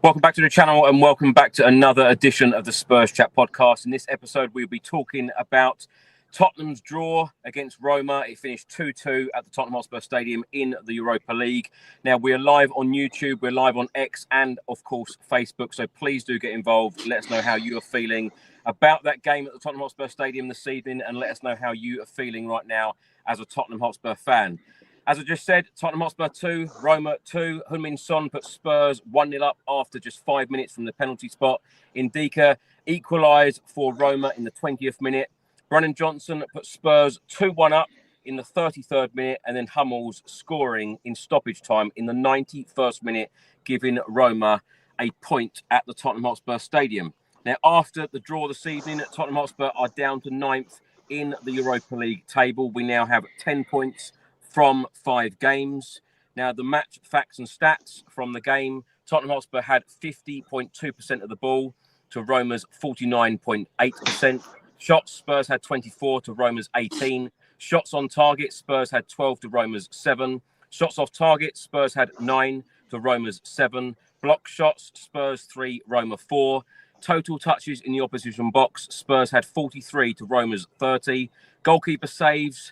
Welcome back to the channel and welcome back to another edition of the Spurs Chat podcast. In this episode, we'll be talking about Tottenham's draw against Roma. It finished 2-2 at the Tottenham Hotspur Stadium in the Europa League. Now, we're live on YouTube, we're live on X and, of course, Facebook. So please do get involved. Let us know how you are feeling about that game at the Tottenham Hotspur Stadium this evening and let us know how you are feeling right now as a Tottenham Hotspur fan. As I just said, Tottenham Hotspur 2, Roma 2. Heung-min Son put Spurs 1-0 up after just 5 minutes from the penalty spot. Ndika equalised for Roma in the 20th minute. Brennan Johnson put Spurs 2-1 up in the 33rd minute, and then Hummels scoring in stoppage time in the 91st minute, giving Roma a point at the Tottenham Hotspur Stadium. Now, after the draw this evening, Tottenham Hotspur are down to 9th in the Europa League table. We now have 10 points from 5 games. Now, the match facts and stats from the game: Tottenham Hotspur had 50.2% of the ball to Roma's 49.8%. Shots, Spurs had 24 to Roma's 18. Shots on target, Spurs had 12 to Roma's 7. Shots off target, Spurs had 9 to Roma's 7. Block shots, Spurs 3, Roma 4. Total touches in the opposition box, Spurs had 43 to Roma's 30. Goalkeeper saves,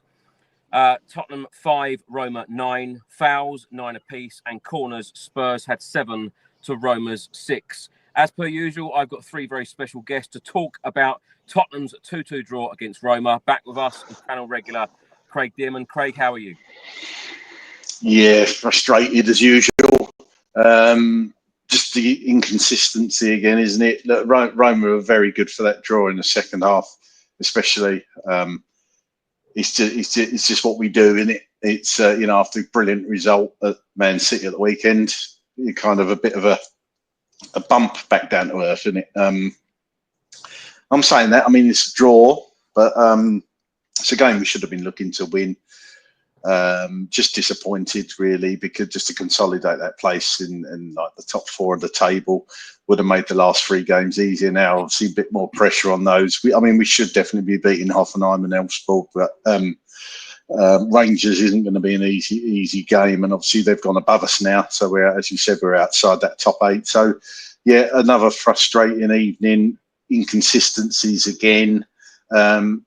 Tottenham 5, Roma 9. Fouls 9 apiece, and corners, Spurs had 7 to Roma's 6. As per usual, I've got 3 very special guests to talk about Tottenham's 2-2 draw against Roma. Back with us is panel regular Craig Dearman. Craig, how are you? Yeah, frustrated as usual. Just the inconsistency again, isn't it? Look, Roma are very good for that draw in the second half, especially. It's just what we do, isn't it? It's after a brilliant result at Man City at the weekend, you're kind of a bit of a bump back down to earth, isn't it? I'm saying that. I mean, it's a draw, but it's a game we should have been looking to win. Just disappointed, really, because just to consolidate that place in like the top 4 of the table would have made the last 3 games easier. Now, obviously, a bit more pressure on those. We should definitely be beating Hoffenheim and Elfsborg, but Rangers isn't going to be an easy game, and obviously they've gone above us now. So we're, as you said, we're outside that top 8. So yeah, another frustrating evening. Inconsistencies again.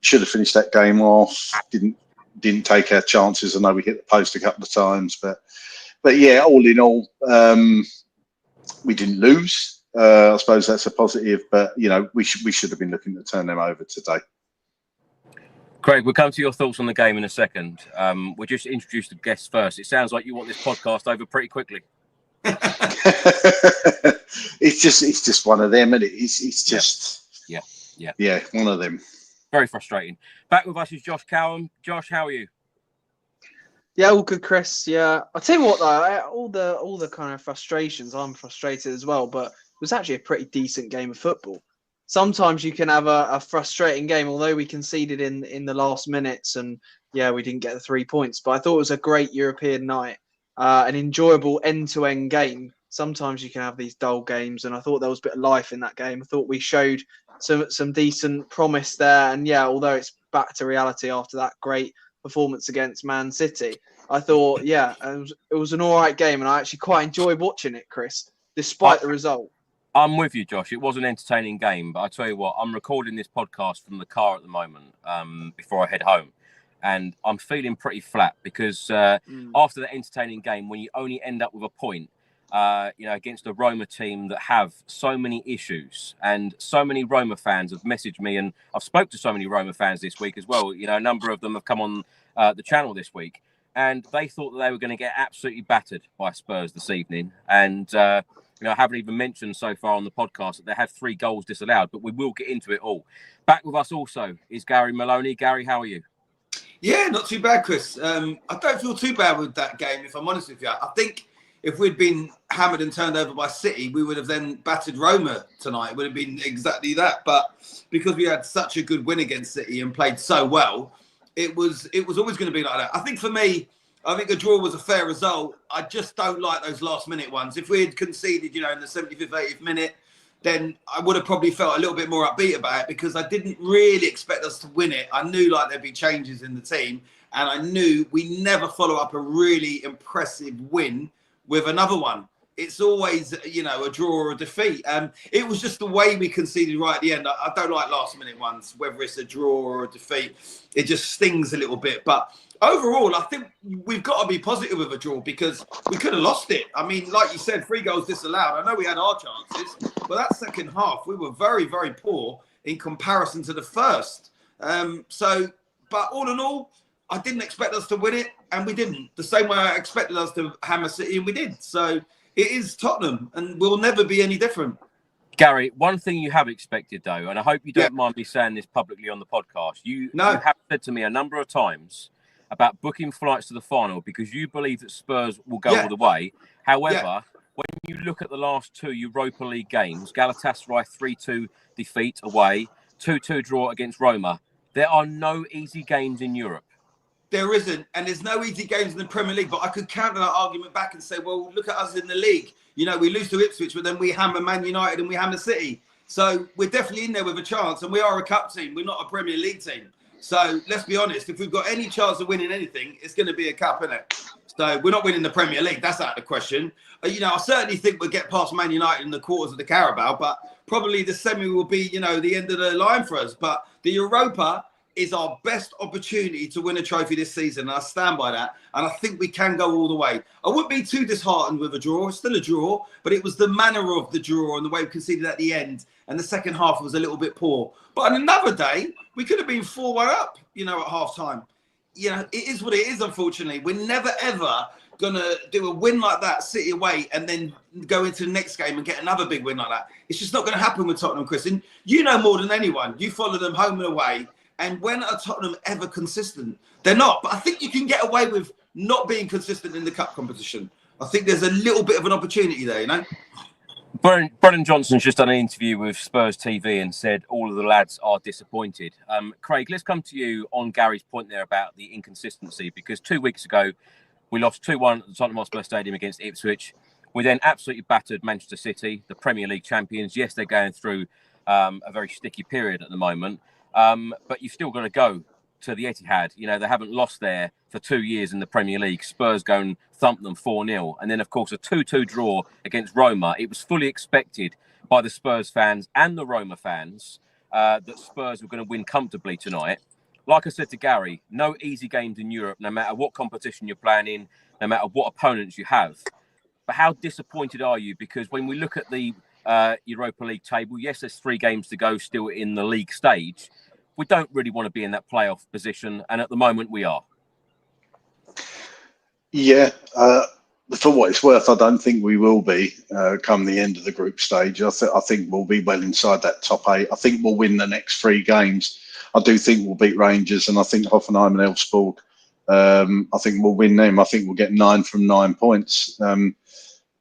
Should have finished that game off. Didn't take our chances. I know we hit the post a couple of times, but yeah, all in all, we didn't lose. I suppose that's a positive, but we should have been looking to turn them over today. Craig, we'll come to your thoughts on the game in a second. We'll just introduce the guests first. It sounds like you want this podcast over pretty quickly. It's just one of them, and it's just yeah, one of them. Very frustrating. Back with us is Josh Cowham. Josh, how are you? Yeah, all good, Chris. Yeah, I'll tell you what though, all the kind of frustrations, I'm frustrated as well, but it was actually a pretty decent game of football. Sometimes you can have a frustrating game, although we conceded in the last minutes, and yeah, we didn't get the 3 points. But I thought it was a great European night, an enjoyable end-to-end game. Sometimes you can have these dull games, and I thought there was a bit of life in that game. I thought we showed some decent promise there, and yeah, although it's back to reality after that great performance against Man City, I thought it was an all right game, and I actually quite enjoyed watching it, Chris, despite the result. I'm with you, Josh. It was an entertaining game, but I tell you what, I'm recording this podcast from the car at the moment before I head home, and I'm feeling pretty flat because after the entertaining game, when you only end up with a point, against a Roma team that have so many issues, and so many Roma fans have messaged me, and I've spoke to so many Roma fans this week as well. A number of them have come on the channel this week, and they thought that they were going to get absolutely battered by Spurs this evening. And I haven't even mentioned so far on the podcast that they had 3 goals disallowed, but we will get into it all. Back with us also is Gary Maloney. Gary, how are you? Yeah, not too bad, Chris. I don't feel too bad with that game, if I'm honest with you. I think if we'd been hammered and turned over by City, we would have then battered Roma tonight. It would have been exactly that. But because we had such a good win against City and played so well, it was always going to be like that. I think for me, I think a draw was a fair result. I just don't like those last-minute ones. If we had conceded, in the 75th, 80th minute, then I would have probably felt a little bit more upbeat about it because I didn't really expect us to win it. I knew there'd be changes in the team, and I knew we never follow up a really impressive win with another one. it's always, you know, a draw or a defeat. It was just the way we conceded right at the end. I don't like last minute ones, whether it's a draw or a defeat. It just stings a little bit. But overall, I think we've got to be positive with a draw because we could have lost it. I mean, like you said, 3 goals disallowed. I know we had our chances, but that second half, we were very, very poor in comparison to the first. But all in all, I didn't expect us to win it, and we didn't. The same way I expected us to hammer City, and we did. So it is Tottenham, and we'll never be any different. Gary, one thing you have expected, though, and I hope you don't mind me saying this publicly on the podcast, you have said to me a number of times about booking flights to the final because you believe that Spurs will go all the way. However, when you look at the last 2 Europa League games, Galatasaray 3-2 defeat away, 2-2 draw against Roma, there are no easy games in Europe. There isn't, and there's no easy games in the Premier League, but I could counter that argument back and say, well, look at us in the league. You know, we lose to Ipswich, but then we hammer Man United and we hammer City. So we're definitely in there with a chance, and we are a cup team. We're not a Premier League team. So let's be honest, if we've got any chance of winning anything, it's going to be a cup, isn't it? So we're not winning the Premier League. That's out of the question. You know, I certainly think we'll get past Man United in the quarters of the Carabao, but probably the semi will be, you know, the end of the line for us. But the Europa is our best opportunity to win a trophy this season, and I stand by that. And I think we can go all the way. I wouldn't be too disheartened with a draw. It's still a draw, but it was the manner of the draw and the way we conceded at the end. And the second half was a little bit poor. But on another day, we could have been 4-1 up, you know, at half time. You know, it is what it is, unfortunately. We're never, ever going to do a win like that, City away, and then go into the next game and get another big win like that. It's just not going to happen with Tottenham, Chris. And you know more than anyone. You follow them home and away. And when are Tottenham ever consistent? They're not. But I think you can get away with not being consistent in the cup competition. I think there's a little bit of an opportunity there, you know? Brennan Johnson's just done an interview with Spurs TV and said all of the lads are disappointed. Craig, let's come to you on Gary's point there about the inconsistency, because 2 weeks ago, we lost 2-1 at the Tottenham Hotspur Stadium against Ipswich. We then absolutely battered Manchester City, the Premier League champions. Yes, they're going through a very sticky period at the moment. But you've still got to go to the Etihad. You know, they haven't lost there for 2 years in the Premier League. Spurs go and thump them 4-0. And then, of course, a 2-2 draw against Roma. It was fully expected by the Spurs fans and the Roma fans that Spurs were going to win comfortably tonight. Like I said to Gary, no easy games in Europe, no matter what competition you're playing in, no matter what opponents you have. But how disappointed are you? Because when we look at the Europa League table, yes, there's 3 games to go still in the league stage. We don't really want to be in that playoff position, and at the moment we are. Yeah, for what it's worth, I don't think we will be come the end of the group stage. I think we'll be well inside that top 8. I think we'll win the next 3 games. I do think we'll beat Rangers, and I think Hoffenheim and Elfsborg. I think we'll win them. I think we'll get 9 from 9 points.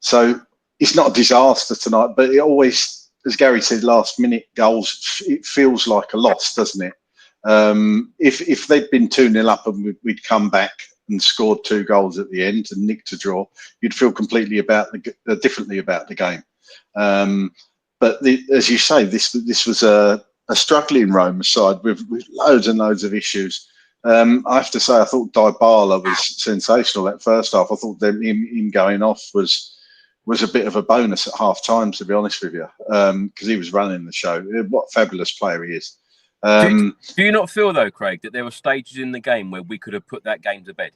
So it's not a disaster tonight, but it always, as Gary said, last-minute goals, it feels like a loss, doesn't it? If they'd been 2-0 up and we'd come back and scored 2 goals at the end and nicked a draw, you'd feel completely differently about the game. But as you say, this was a struggling Roma side with loads and loads of issues. I have to say, I thought Dybala was sensational that first half. I thought him going off was a bit of a bonus at half time, to be honest with you, because he was running the show. What a fabulous player he is. Do you not feel, though, Craig, that there were stages in the game where we could have put that game to bed?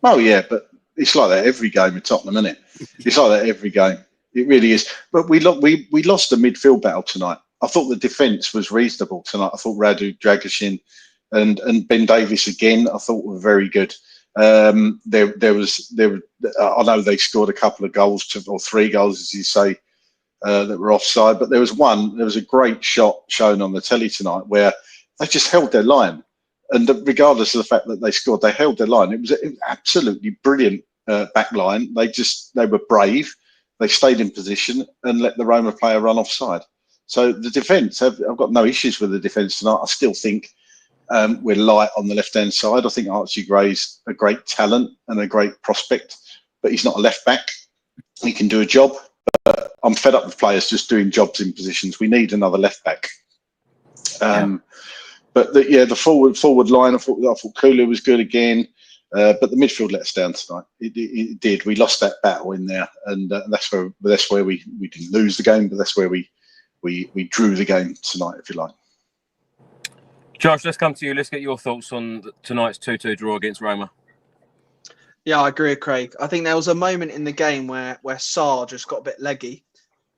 Oh, yeah, but it's like that every game with Tottenham, isn't it? It's like that every game. It really is. But we lost the midfield battle tonight. I thought the defence was reasonable tonight. I thought Radu, Dragusin and Ben Davies again, I thought were very good. I know they scored a couple of goals, or 3 goals, as you say, that were offside. But there was a great shot shown on the telly tonight where they just held their line. And regardless of the fact that they scored, they held their line. It was an absolutely brilliant back line. They were brave. They stayed in position and let the Roma player run offside. So the defence, I've got no issues with the defence tonight. I still think we're light on the left-hand side. I think Archie Gray's a great talent and a great prospect, but he's not a left-back. He can do a job. But I'm fed up with players just doing jobs in positions. We need another left-back. But the forward line, I thought Kulu was good again. But the midfield let us down tonight. It did. We lost that battle in there, and that's where we didn't lose the game, but that's where we drew the game tonight, if you like. Josh, let's come to you. Let's get your thoughts on tonight's 2-2 draw against Roma. Yeah, I agree with Craig. I think there was a moment in the game where Sarr just got a bit leggy,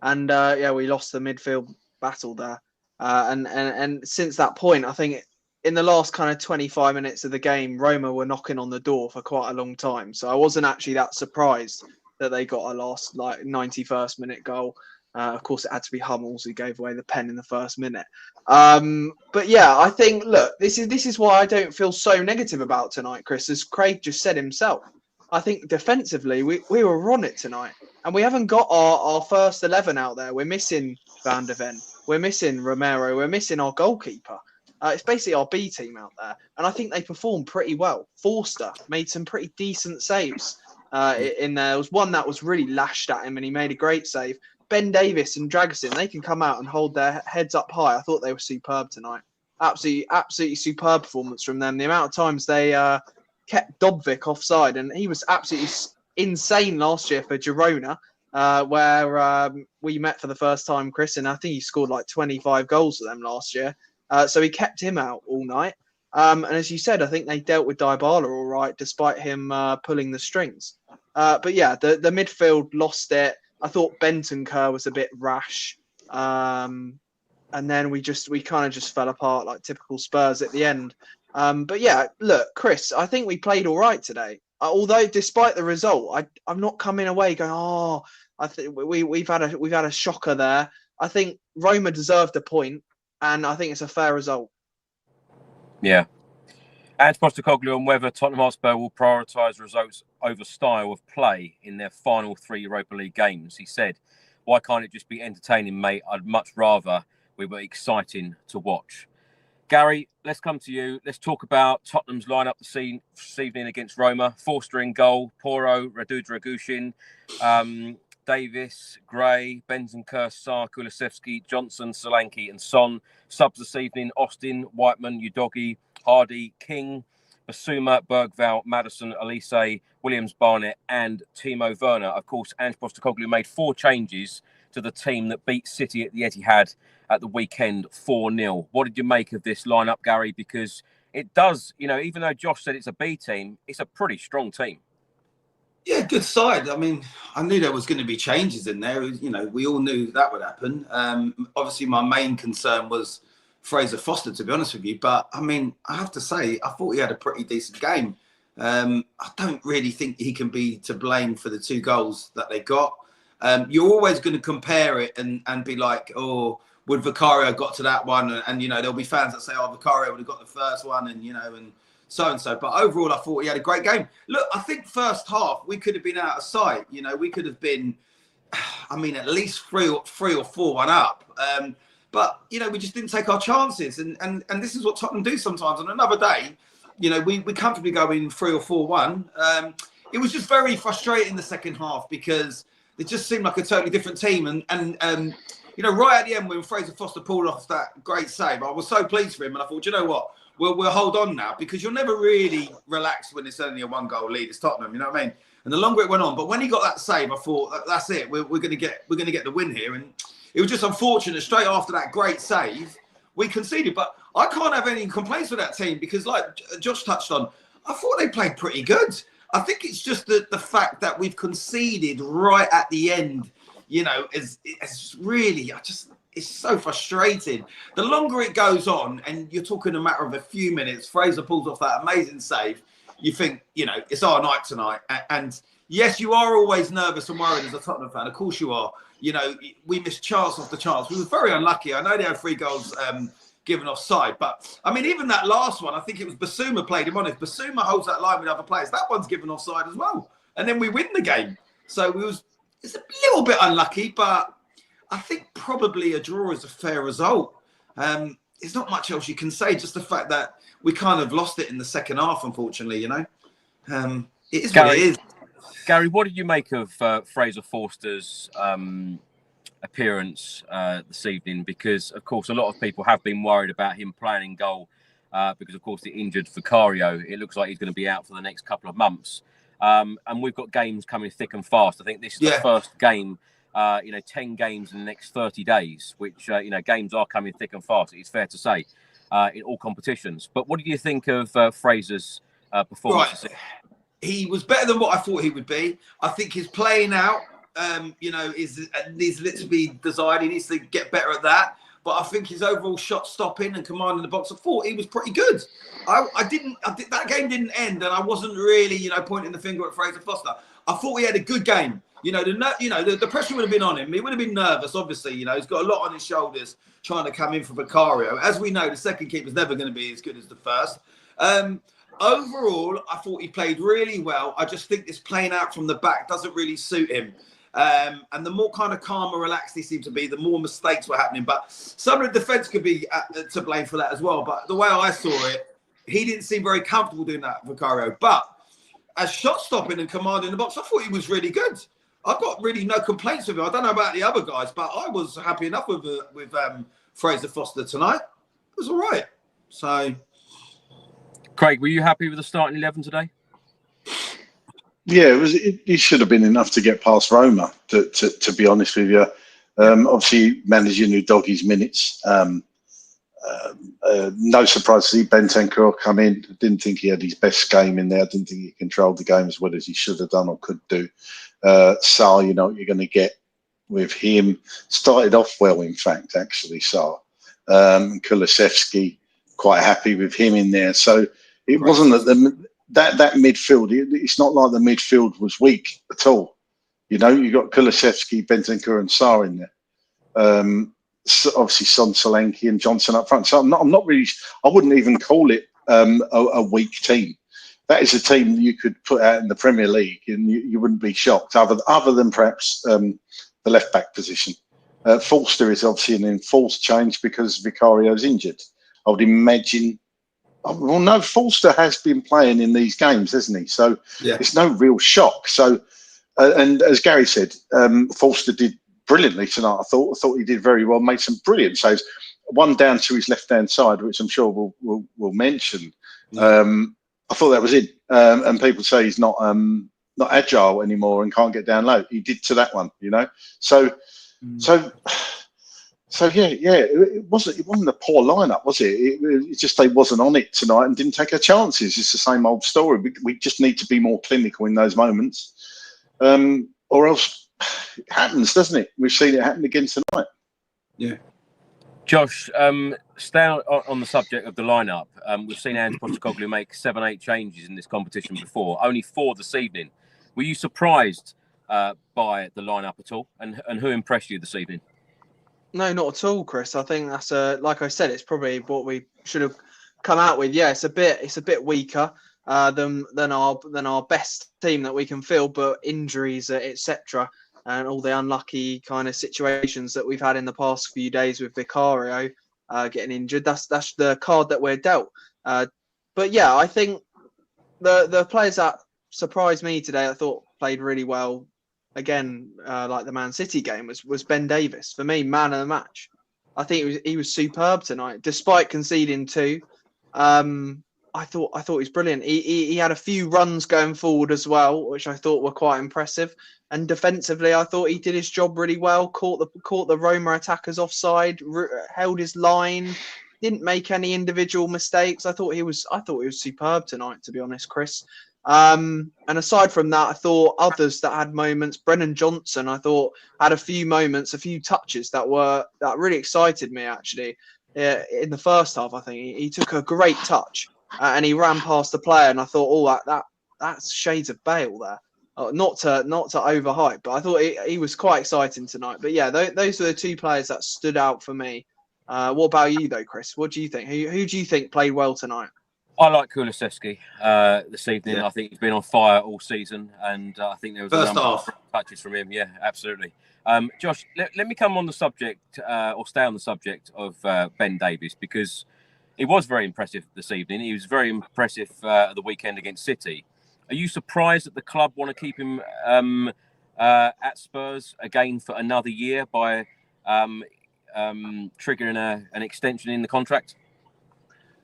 and we lost the midfield battle there. And since that point, I think in the last kind of 25 minutes of the game, Roma were knocking on the door for quite a long time. So I wasn't actually that surprised that they got a last 91st minute goal. Of course, it had to be Hummels who gave away the pen in the first minute. But yeah, I think, look, this is why I don't feel so negative about tonight, Chris. As Craig just said himself, I think defensively we were on it tonight, and we haven't got our first 11 out there. We're missing Van der Ven, we're missing Romero, we're missing our goalkeeper. It's basically our B team out there, and I think they performed pretty well. Forster made some pretty decent saves in there. There was one that was really lashed at him, and he made a great save. Ben Davis and Dragosin, they can come out and hold their heads up high. I thought they were superb tonight. Absolutely superb performance from them. The amount of times they kept Dobvik offside, and he was absolutely insane last year for Girona, where we met for the first time, Chris, and I think he scored like 25 goals for them last year. So he kept him out all night. And as you said, I think they dealt with Dybala all right, despite him pulling the strings. But yeah, the midfield lost it. I thought Bentancur was a bit rash. And then we kind of just fell apart like typical Spurs at the end. But yeah, look, Chris, I think we played all right today. Although despite the result, I'm not coming away going, I think we've had a shocker there. I think Roma deserved a point, and I think it's a fair result. Yeah. Ange Postecoglou on whether Tottenham Hotspur will prioritise results over style of play in their final 3 Europa League games. He said, "Why can't it just be entertaining, mate? I'd much rather we were exciting to watch." Gary, let's come to you. Let's talk about Tottenham's lineup this evening against Roma. Forster in goal, Porro, Radu Dragushin, Davis, Gray, Bentancur, Sarr, Kulusevski, Johnson, Solanke and Son. Subs this evening, Austin, Whiteman, Udogi, Hardy, King, Basuma, Bergvall, Maddison, Elise, Williams, Barnett and Timo Werner. Of course, Ange Postecoglou made 4 changes to the team that beat City at the Etihad at the weekend 4-0. What did you make of this lineup, Gary? Because it does, even though Josh said it's a B team, it's a pretty strong team. Yeah, good side. I mean, I knew there was going to be changes in there. We all knew that would happen. Obviously, my main concern was Fraser Foster, to be honest with you. But, I mean, I have to say, I thought he had a pretty decent game. I don't really think he can be to blame for the 2 goals that they got. You're always going to compare it and be like, would Vicario got to that one? And there'll be fans that say, Vicario would have got the first one and so-and-so. But overall, I thought he had a great game. Look, I think first half, we could have been out of sight. We could have been, at least 3 or 4-1 up. But, we just didn't take our chances. And this is what Tottenham do sometimes. On another day, we comfortably go in 3 or 4-1. It was just very frustrating the second half because it just seemed like a totally different team. And right at the end when Fraser Foster pulled off that great save, I was so pleased for him. And I thought, you know what? We'll hold on now because you're never really relaxed when it's only a 1-goal lead. It's Tottenham, you know what I mean? And the longer it went on, but when he got that save, I thought that's it. We're going to get the win here. And it was just unfortunate. Straight after that great save, we conceded. But I can't have any complaints with that team because, like Josh touched on, I thought they played pretty good. I think it's just the fact that we've conceded right at the end. It's really, it's so frustrating. The longer it goes on, and you're talking a matter of a few minutes, Fraser pulls off that amazing save, you think, it's our night tonight. And yes, you are always nervous and worried as a Tottenham fan. Of course you are. We missed chance after chance. We were very unlucky. I know they had 3 goals given offside, but even that last one, I think it was Basuma played him on. If Basuma holds that line with other players, that one's given offside as well. And then we win the game. So it's a little bit unlucky, but I think probably a draw is a fair result. There's not much else you can say, just the fact that we kind of lost it in the second half, unfortunately, It is what it is. Gary, what did you make of Fraser Forster's appearance this evening? Because, of course, a lot of people have been worried about him playing in goal because, of course, the injured Vicario, it looks like he's going to be out for the next couple of months. And we've got games coming thick and fast. I think this is the first game, 10 games in the next 30 days, which, games are coming thick and fast, it's fair to say, in all competitions. But what do you think of Fraser's performance? Right. He was better than what I thought he would be. I think his playing out, needs to be desired. He needs to get better at that. But I think his overall shot stopping and commanding the box, I thought he was pretty good. That game didn't end, and I wasn't really, pointing the finger at Fraser Foster. I thought he had a good game. The pressure would have been on him. He would have been nervous, obviously. He's got a lot on his shoulders trying to come in for Vicario. As we know, the second keeper's never going to be as good as the first. Overall, I thought he played really well. I just think this playing out from the back doesn't really suit him. And the more kind of calm and relaxed he seemed to be, the more mistakes were happening. But some of the defence could be to blame for that as well. But the way I saw it, he didn't seem very comfortable doing that, Vicario. But as shot stopping and commanding the box, I thought he was really good. I've got really no complaints with him. I don't know about the other guys, but I was happy enough with Fraser Foster tonight. It was all right. So, Craig, were you happy with the starting 11 today? Yeah, it should have been enough to get past Roma, to be honest with you. Obviously, managing new doggies minutes. No surprise to see Bentancur come in. Didn't think he had his best game in there. Didn't think he controlled the game as well as he should have done or could do. Sarr, you know what you're going to get with him. Started off well, in fact, actually, Sarr. Kulusevski, quite happy with him in there. So it wasn't that midfield. It's not like the midfield was weak at all. You got Kulusevski, Bentancur, and Sarr in there. So obviously, Son, Solanke, and Johnson up front. So I'm not really. I wouldn't even call it a weak team. That is a team that you could put out in the Premier League, and you wouldn't be shocked. Other than perhaps the left back position. Forster is obviously an enforced change because Vicario's injured. I would imagine. Well, no, Forster has been playing in these games, hasn't he? So it's no real shock. So, and as Gary said, Forster did brilliantly tonight. I thought he did very well. Made some brilliant saves. One down to his left-hand side, which I'm sure we'll mention. I thought that was it. And people say he's not agile anymore and can't get down low. He did to that one, So yeah. It wasn't a poor lineup, was it? It's just they wasn't on it tonight and didn't take their chances. It's the same old story. We just need to be more clinical in those moments, or else it happens, doesn't it? We've seen it happen again tonight. Yeah. Josh, stay on the subject of the lineup. We've seen Ange Postecoglou make 7-8 changes in this competition before, only 4 this evening. Were you surprised by the lineup at all? And who impressed you this evening? No, not at all, Chris. I think that's like I said, it's probably what we should have come out with. Yeah, it's a bit weaker than our best team that we can field, but injuries, etc., and all the unlucky kind of situations that we've had in the past few days with Vicario getting injured. That's the card that we're dealt. But yeah, I think the players that surprised me today, I thought played really well. Again, like the Man City game was Ben Davies for me, man of the match. I think he was superb tonight, despite conceding 2. I thought he was brilliant. He had a few runs going forward as well, which I thought were quite impressive. And defensively, I thought he did his job really well. Caught the Roma attackers offside, held his line, didn't make any individual mistakes. I thought he was superb tonight, to be honest, Chris. And aside from that, I thought others that had moments. Brennan Johnson, I thought, had a few moments, a few touches that really excited me actually. In the first half, I think he took a great touch and he ran past the player, and I thought, that's shades of Bale there. Not to overhype, but I thought he was quite exciting tonight. But yeah, those were the 2 players that stood out for me. What about you though, Chris? What do you think? Who do you think played well tonight? I like Kulusevski this evening. Yeah. I think he's been on fire all season, and I think there was a number of touches from him. Yeah, absolutely. Josh, let me come on the subject, or stay on the subject of Ben Davies, because he was very impressive this evening. He was very impressive at the weekend against City. Are you surprised that the club want to keep him at Spurs again for another year by triggering an extension in the contract?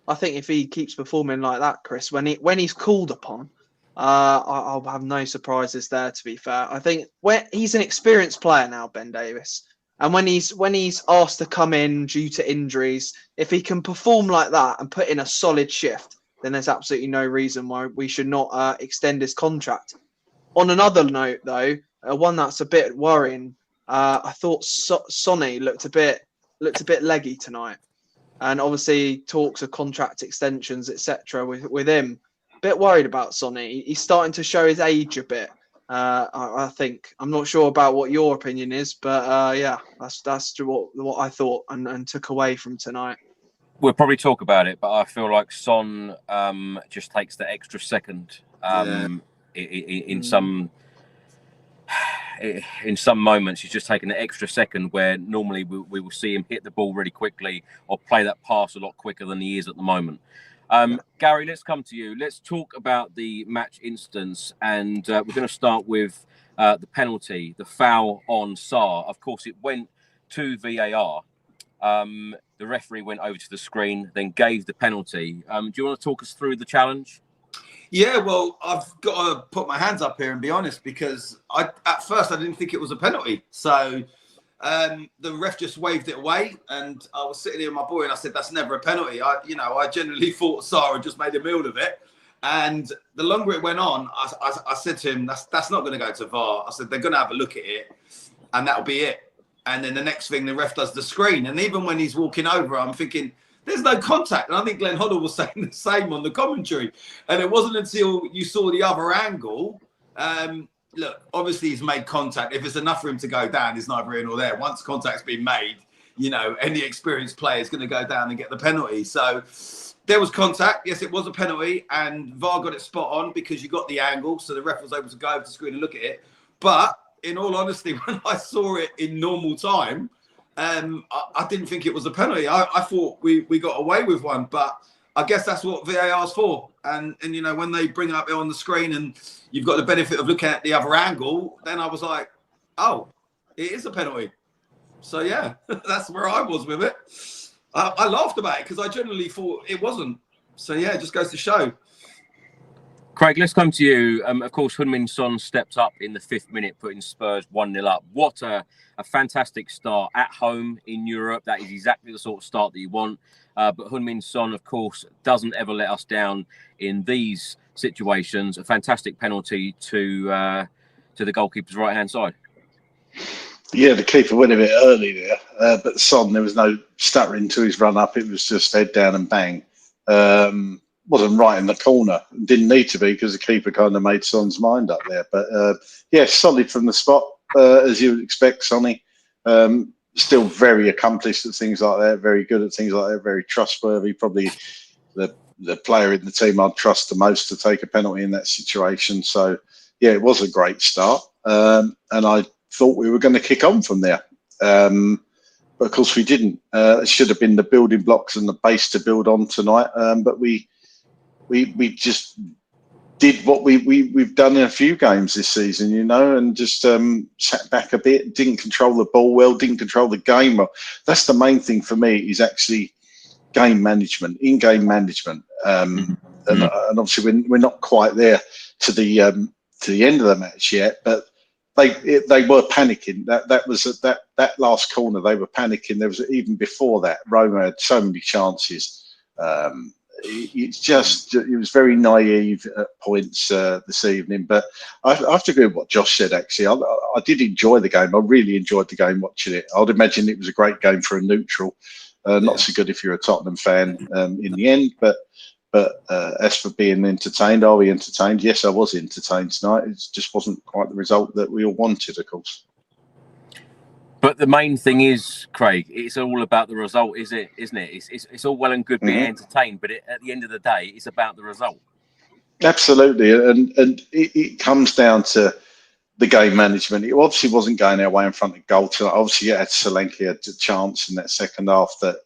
I think if he keeps performing like that, Chris, when he's called upon, I'll have no surprises there. To be fair, I think he's an experienced player now, Ben Davis, and when he's asked to come in due to injuries, if he can perform like that and put in a solid shift, then there's absolutely no reason why we should not extend his contract. On another note, though, one that's a bit worrying, I thought Sonny looked a bit leggy tonight, and obviously talks of contract extensions, etc. with him. Bit worried about Sonny. He's starting to show his age a bit. I think. I'm not sure about what your opinion is, but yeah, that's what I thought and took away from tonight. We'll probably talk about it, but I feel like Son just takes the extra second in some moments. He's just taking the extra second where normally we will see him hit the ball really quickly or play that pass a lot quicker than he is at the moment. Gary, let's come to you. Let's talk about the match instance, and we're going to start with the penalty, the foul on Sarr. Of course, it went to VAR. The referee went over to the screen, then gave the penalty. Do you want to talk us through the challenge? Yeah, well, I've got to put my hands up here and be honest, because at first I didn't think it was a penalty. So the ref just waved it away, and I was sitting here with my boy, and I said, "That's never a penalty." I generally thought Sarr had just made a meal of it. And the longer it went on, I said to him, "That's not going to go to VAR." I said, "They're going to have a look at it, and that'll be it." And then the next thing, the ref does the screen. And even when he's walking over, I'm thinking, there's no contact. And I think Glenn Hoddle was saying the same on the commentary. And it wasn't until you saw the other angle. Look, obviously he's made contact. If it's enough for him to go down, it's neither here nor there. Once contact's been made, any experienced player is going to go down and get the penalty. So there was contact. Yes, it was a penalty. And VAR got it spot on because you got the angle. So the ref was able to go over to the screen and look at it. But in all honesty, when I saw it in normal time, I didn't think it was a penalty. I thought we got away with one, but I guess that's what VAR's for. And when they bring it up on the screen and you've got the benefit of looking at the other angle, then I was like, oh, it is a penalty. So yeah, that's where I was with it. I laughed about it because I generally thought it wasn't. So yeah, it just goes to show. Craig, let's come to you. Of course, Heung-min Son stepped up in the 5th minute, putting Spurs 1-0 up. What a fantastic start at home in Europe. That is exactly the sort of start that you want. But Heung-min Son, of course, doesn't ever let us down in these situations. A fantastic penalty to the goalkeeper's right-hand side. Yeah, the keeper went a bit early there, but Son, there was no stuttering to his run-up. It was just head down and bang. Wasn't right in the corner. Didn't need to be because the keeper kind of made Son's mind up there. But yeah, solid from the spot, as you would expect, Sonny. Still very accomplished at things like that, very good at things like that, very trustworthy. Probably the player in the team I'd trust the most to take a penalty in that situation. So yeah, it was a great start. And I thought we were going to kick on from there. But of course we didn't. It should have been the building blocks and the base to build on tonight. But we just did what we've done in a few games this season, and just sat back a bit, didn't control the ball well, didn't control the game well. That's the main thing for me, is actually game management, in-game management. And obviously we're not quite there to the end of the match yet, but they were panicking. That was that last corner, they were panicking. There was even before that, Roma had so many chances. It was very naive at points this evening, but I have to agree with what Josh said. Actually, I did enjoy the game. I really enjoyed the game watching it. I'd imagine it was a great game for a neutral. Not so good if you're a Tottenham fan in the end, but as for being entertained, are we entertained? Yes, I was entertained tonight. It just wasn't quite the result that we all wanted, of course. But the main thing is, Craig, it's all about the result, isn't it? It's all well and good being entertained, but at the end of the day, it's about the result. Absolutely, and it comes down to the game management. It obviously wasn't going our way in front of goal tonight. Obviously, Solanke had a chance in that second half that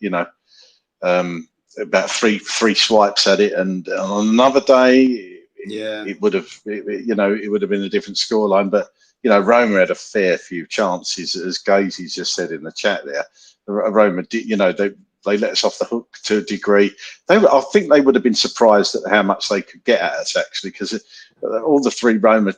about three swipes at it, and on another day, it would have been a different scoreline, but. Roma had a fair few chances, as Gazy just said in the chat there. Roma did, they let us off the hook to a degree. I think they would have been surprised at how much they could get at us, actually, because all the 3 Roma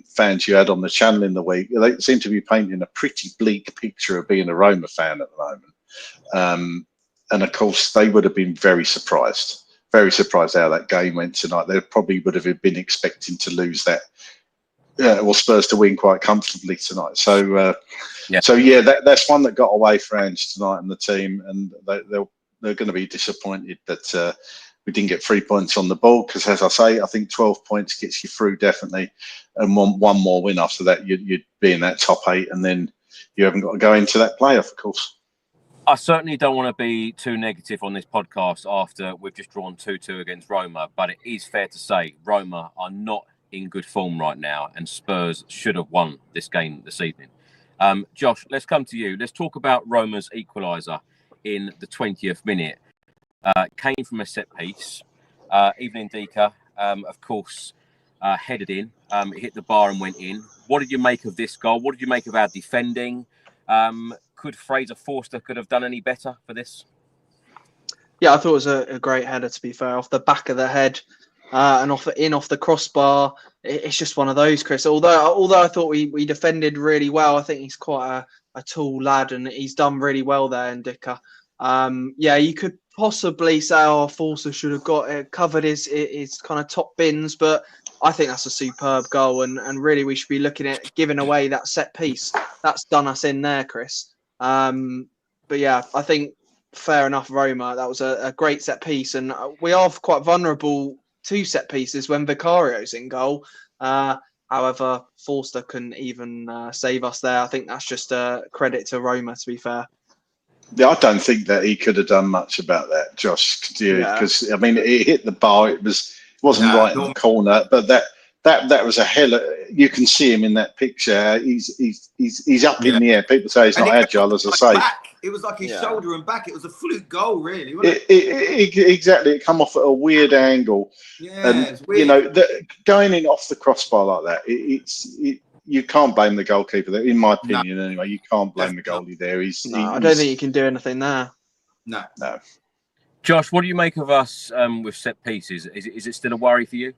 fans you had on the channel in the week, they seem to be painting a pretty bleak picture of being a Roma fan at the moment. And of course, they would have been very surprised how that game went tonight. They probably would have been expecting to lose that, or Spurs to win quite comfortably tonight. So, that's one that got away for Ange tonight and the team, and they're going to be disappointed that we didn't get 3 points on the ball, because, as I say, I think 12 points gets you through definitely, and one more win after that, you'd be in that top 8, and then you haven't got to go into that playoff, of course. I certainly don't want to be too negative on this podcast after we've just drawn 2-2 against Roma, but it is fair to say Roma are not in good form right now, and Spurs should have won this game this evening. Josh, let's come to you. Let's talk about Roma's equaliser in the 20th minute. Came from a set piece. Evening Dika, of course, headed in. It hit the bar and went in. What did you make of this goal? What did you make of our defending? Could Fraser Forster could have done any better for this? Yeah, I thought it was a great header, to be fair, off the back of the head and off the crossbar. It's just one of those, Chris. Although I thought we defended really well, I think he's quite a tall lad, and he's done really well there in Dicker. You could possibly say, Forster should have covered his kind of top bins, but I think that's a superb goal, and really we should be looking at giving away that set piece. That's done us in there, Chris. But yeah, I think fair enough, Roma. That was a great set piece, and we are quite vulnerable to set pieces when Vicario's in goal. However, Forster couldn't even save us there. I think that's just a credit to Roma, to be fair. Yeah, I don't think that he could have done much about that, Josh. Because I mean, it hit the bar. It wasn't right in the corner, but that was a hell of, you can see him in that picture. He's up in the air. People say he's not agile, as I say. Back. It was like his shoulder and back. It was a fluke goal, really, wasn't it? Exactly. It come off at a weird angle. Yeah, and it's weird. You know, going in off the crossbar like that, you can't blame the goalkeeper there, in my opinion. No. Anyway, you can't blame the goalie there. I don't think you can do anything there. No. Josh, what do you make of us with set pieces? Is it still a worry for you?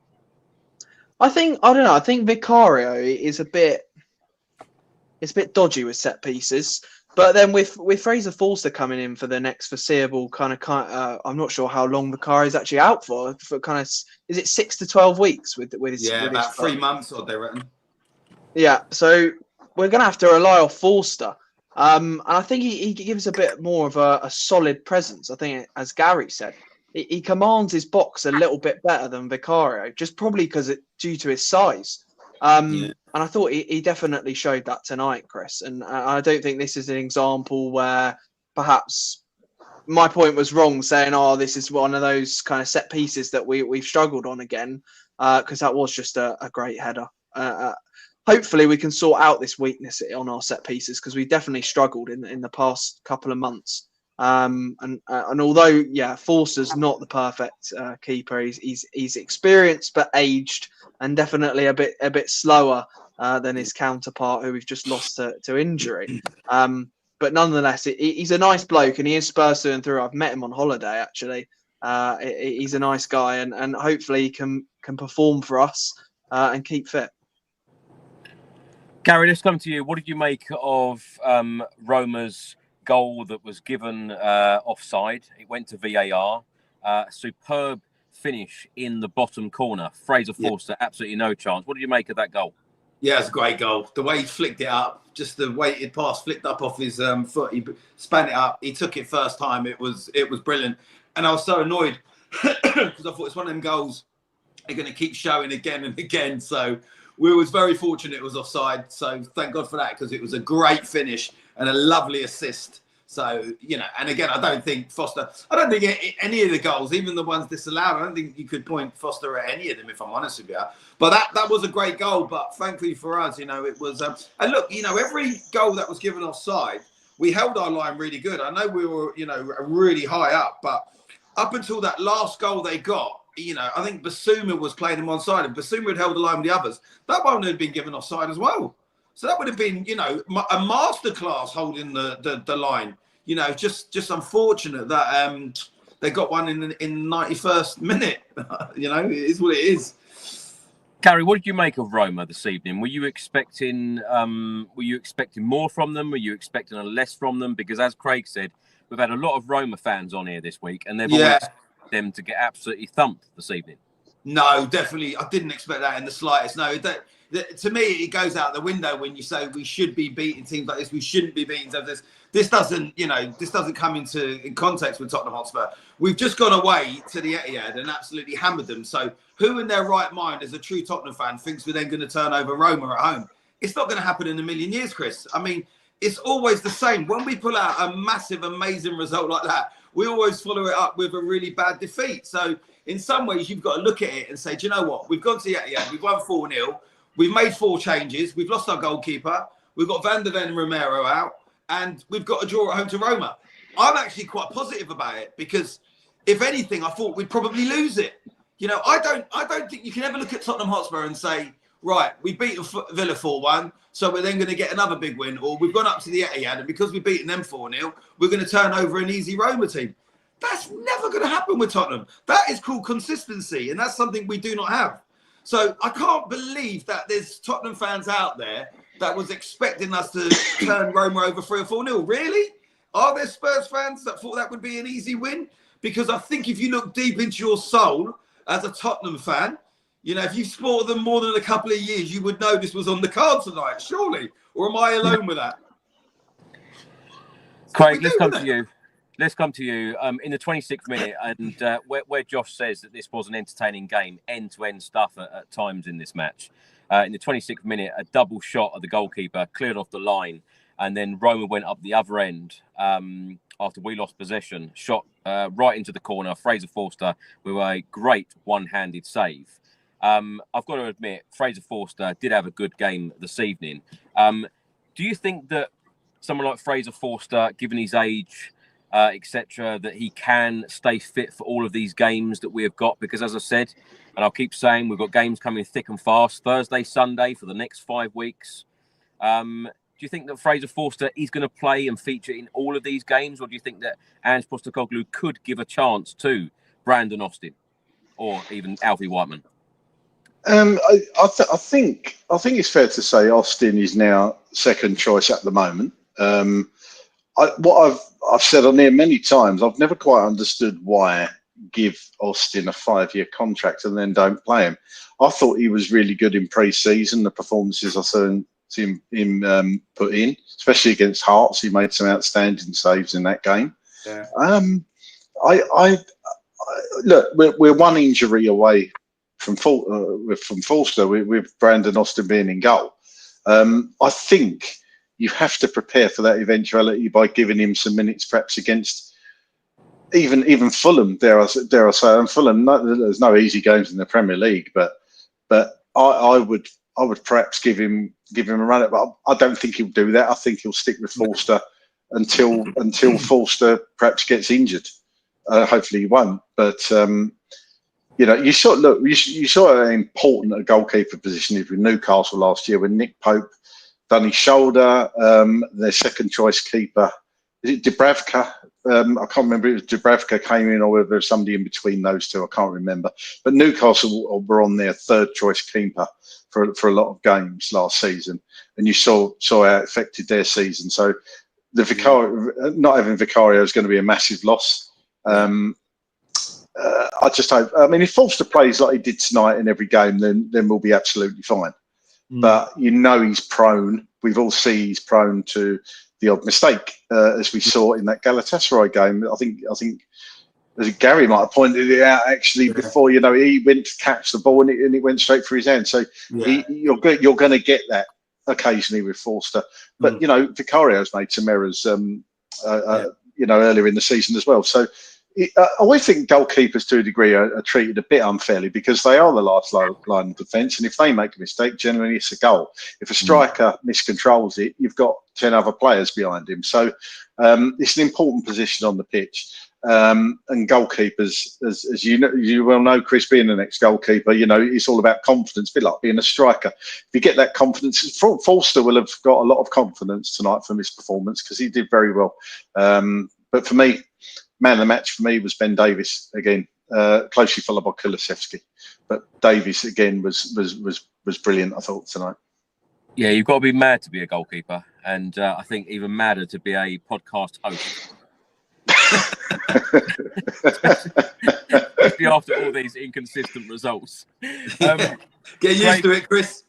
I don't know. I think Vicario is a bit dodgy with set pieces. But then with Fraser Forster coming in for the next foreseeable kind of I'm not sure how long Vicario is actually out for kind of, is it 6 to 12 weeks with his? Yeah, about 3 months, or they reckon. Yeah, so we're going to have to rely on Forster. And I think he gives a bit more of a solid presence. I think, as Gary said, he commands his box a little bit better than Vicario, just probably due to his size. And I thought he definitely showed that tonight, Chris. And I don't think this is an example where perhaps my point was wrong, saying, this is one of those kind of set pieces that we've struggled on again, because that was just a great header. Hopefully we can sort out this weakness on our set pieces, because we definitely struggled in the past couple of months. And although Forster's not the perfect keeper, he's experienced but aged, and definitely a bit slower than his counterpart, who we've just lost to injury. But nonetheless, he's a nice bloke, and he is Spurs through and through. I've met him on holiday, actually. He's a nice guy, and hopefully he can perform for us and keep fit. Gary, let's come to you. What did you make of Roma's goal that was given offside? It went to VAR. Superb finish in the bottom corner. Fraser Forster, absolutely no chance. What did you make of that goal? Yeah, it's a great goal. The way he flicked it up, just the weighted pass flicked up off his foot. He span it up. He took it first time. It was brilliant. And I was so annoyed because I thought it's one of them goals they're going to keep showing again and again. So we was very fortunate it was offside. So thank God for that, because it was a great finish and a lovely assist. So, and again, I don't think any of the goals, even the ones disallowed, I don't think you could point Forster at any of them, if I'm honest with you. But that was a great goal. But thankfully for us, it was, and look, every goal that was given offside, we held our line really good. I know we were, really high up, but up until that last goal they got, I think Basuma was playing him one side, and Basuma had held the line with the others. That one had been given offside as well. So that would have been, a masterclass holding the line. you know, just unfortunate that they got one in the 91st minute. You know, it is what it is. Gary, what did you make of Roma this evening? Were you expecting more from them? Were you expecting a less from them? Because as Craig said, we've had a lot of Roma fans on here this week, and they've always them to get absolutely thumped this evening. No, definitely. I didn't expect that in the slightest. No, to me, it goes out the window when you say we should be beating teams like this. We shouldn't be beating teams like this. This doesn't come in context with Tottenham Hotspur. We've just gone away to the Etihad and absolutely hammered them. So who in their right mind, as a true Tottenham fan, thinks we're then going to turn over Roma at home? It's not going to happen in a million years, Chris. I mean, it's always the same. When we pull out a massive, amazing result like that, we always follow it up with a really bad defeat. So in some ways, you've got to look at it and say, do you know what? We've gone to the Etihad. We've won 4-0. We've made 4 changes. We've lost our goalkeeper. We've got Van der Ven and Romero out. And we've got a draw at home to Roma. I'm actually quite positive about it because, if anything, I thought we'd probably lose it. You know, I don't think you can ever look at Tottenham Hotspur and say, right, we've beaten Villa 4-1, so we're then going to get another big win. Or we've gone up to the Etihad, and because we've beaten them 4-0, we're going to turn over an easy Roma team. That's never going to happen with Tottenham. That is called consistency, and that's something we do not have. So I can't believe that there's Tottenham fans out there that was expecting us to turn Roma over 3 or 4-0. Really? Are there Spurs fans that thought that would be an easy win? Because I think if you look deep into your soul as a Tottenham fan, you know, if you've supported them more than a couple of years, you would know this was on the card tonight, surely. Or am I alone with that? Craig, let's come to you. Let's come to you in the 26th minute, and where Josh says that this was an entertaining game, end-to-end stuff at times in this match. In the 26th minute, a double shot at the goalkeeper cleared off the line, and then Roma went up the other end after we lost possession, shot right into the corner. Fraser Forster with a great one-handed save. I've got to admit, Fraser Forster did have a good game this evening. Do you think that someone like Fraser Forster, given his age, etc., that he can stay fit for all of these games that we have got? Because as I said, and I'll keep saying, we've got games coming thick and fast, Thursday, Sunday for the next 5 weeks. Do you think that Fraser Forster is going to play and feature in all of these games? Or do you think that Ange Postecoglou could give a chance to Brandon Austin or even Alfie Whiteman? I think it's fair to say Austin is now second choice at the moment. What I've said on here many times, I've never quite understood why give Austin a 5-year contract and then don't play him. I thought he was really good in pre-season. The performances I saw him put in, especially against Hearts, he made some outstanding saves in that game. Yeah. Look, we're one injury away from Forster with Brandon Austin being in goal. I think you have to prepare for that eventuality by giving him some minutes, perhaps against even Fulham. Dare I say, and Fulham. There's no easy games in the Premier League, but I would perhaps give him a run at. But I don't think he'll do that. I think he'll stick with Forster until Forster perhaps gets injured. Hopefully he won't. But you know, you saw how important a goalkeeper position is with Newcastle last year when Nick Pope done his shoulder. Their second choice keeper, is it Dubravka? I can't remember if it was Dubravka came in or whether there's somebody in between those two. I can't remember. But Newcastle were on their third choice keeper for a lot of games last season, and you saw how it affected their season. So the not having Vicario is going to be a massive loss. I just hope. I mean, if Forster plays like he did tonight in every game, then we'll be absolutely fine. But you know, he's prone. We've all seen he's prone to the odd mistake, as we saw in that Galatasaray game. I think Gary might have pointed it out actually before. You know, he went to catch the ball and it went straight through his hand. So you're going to get that occasionally with Forster. But you know, Vicario's made some errors. You know, earlier in the season as well. So. I always think goalkeepers, to a degree, are treated a bit unfairly because they are the last line of defence, and if they make a mistake, generally it's a goal. If a striker miscontrols it, you've got 10 other players behind him. So it's an important position on the pitch. And goalkeepers, as you know, you well know, Chris, being an ex-goalkeeper, it's all about confidence, a bit like being a striker. If you get that confidence, Forster will have got a lot of confidence tonight from his performance because he did very well. But for me, man of the match for me was Ben Davies again, closely followed by Kulusevski. But Davies again was brilliant, I thought, tonight. Yeah, you've got to be mad to be a goalkeeper, and I think even madder to be a podcast host. Especially after all these inconsistent results. Get used to it, Chris.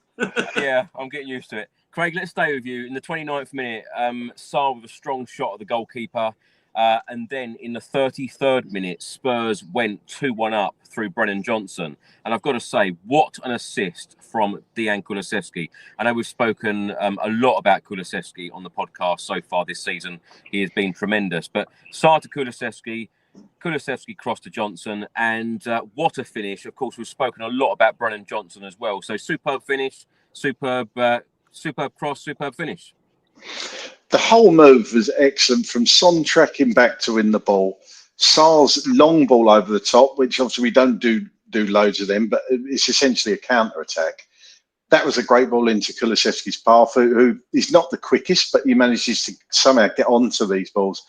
Yeah, I'm getting used to it. Craig, let's stay with you. In the 29th minute, Sarr with a strong shot at the goalkeeper. And then in the 33rd minute, Spurs went 2-1 up through Brennan Johnson. And I've got to say, what an assist from Dejan Kulusevski. I know we've spoken a lot about Kulusevski on the podcast so far this season. He has been tremendous. But Sarr to Kulusevski, Kulusevski cross to Johnson, and what a finish. Of course, we've spoken a lot about Brennan Johnson as well. So superb finish, superb cross, superb finish. The whole move was excellent, from Son tracking back to win the ball. Sarr's long ball over the top, which obviously we don't do loads of them, but it's essentially a counter-attack. That was a great ball into Kulusevski's path, who is not the quickest, but he manages to somehow get onto these balls.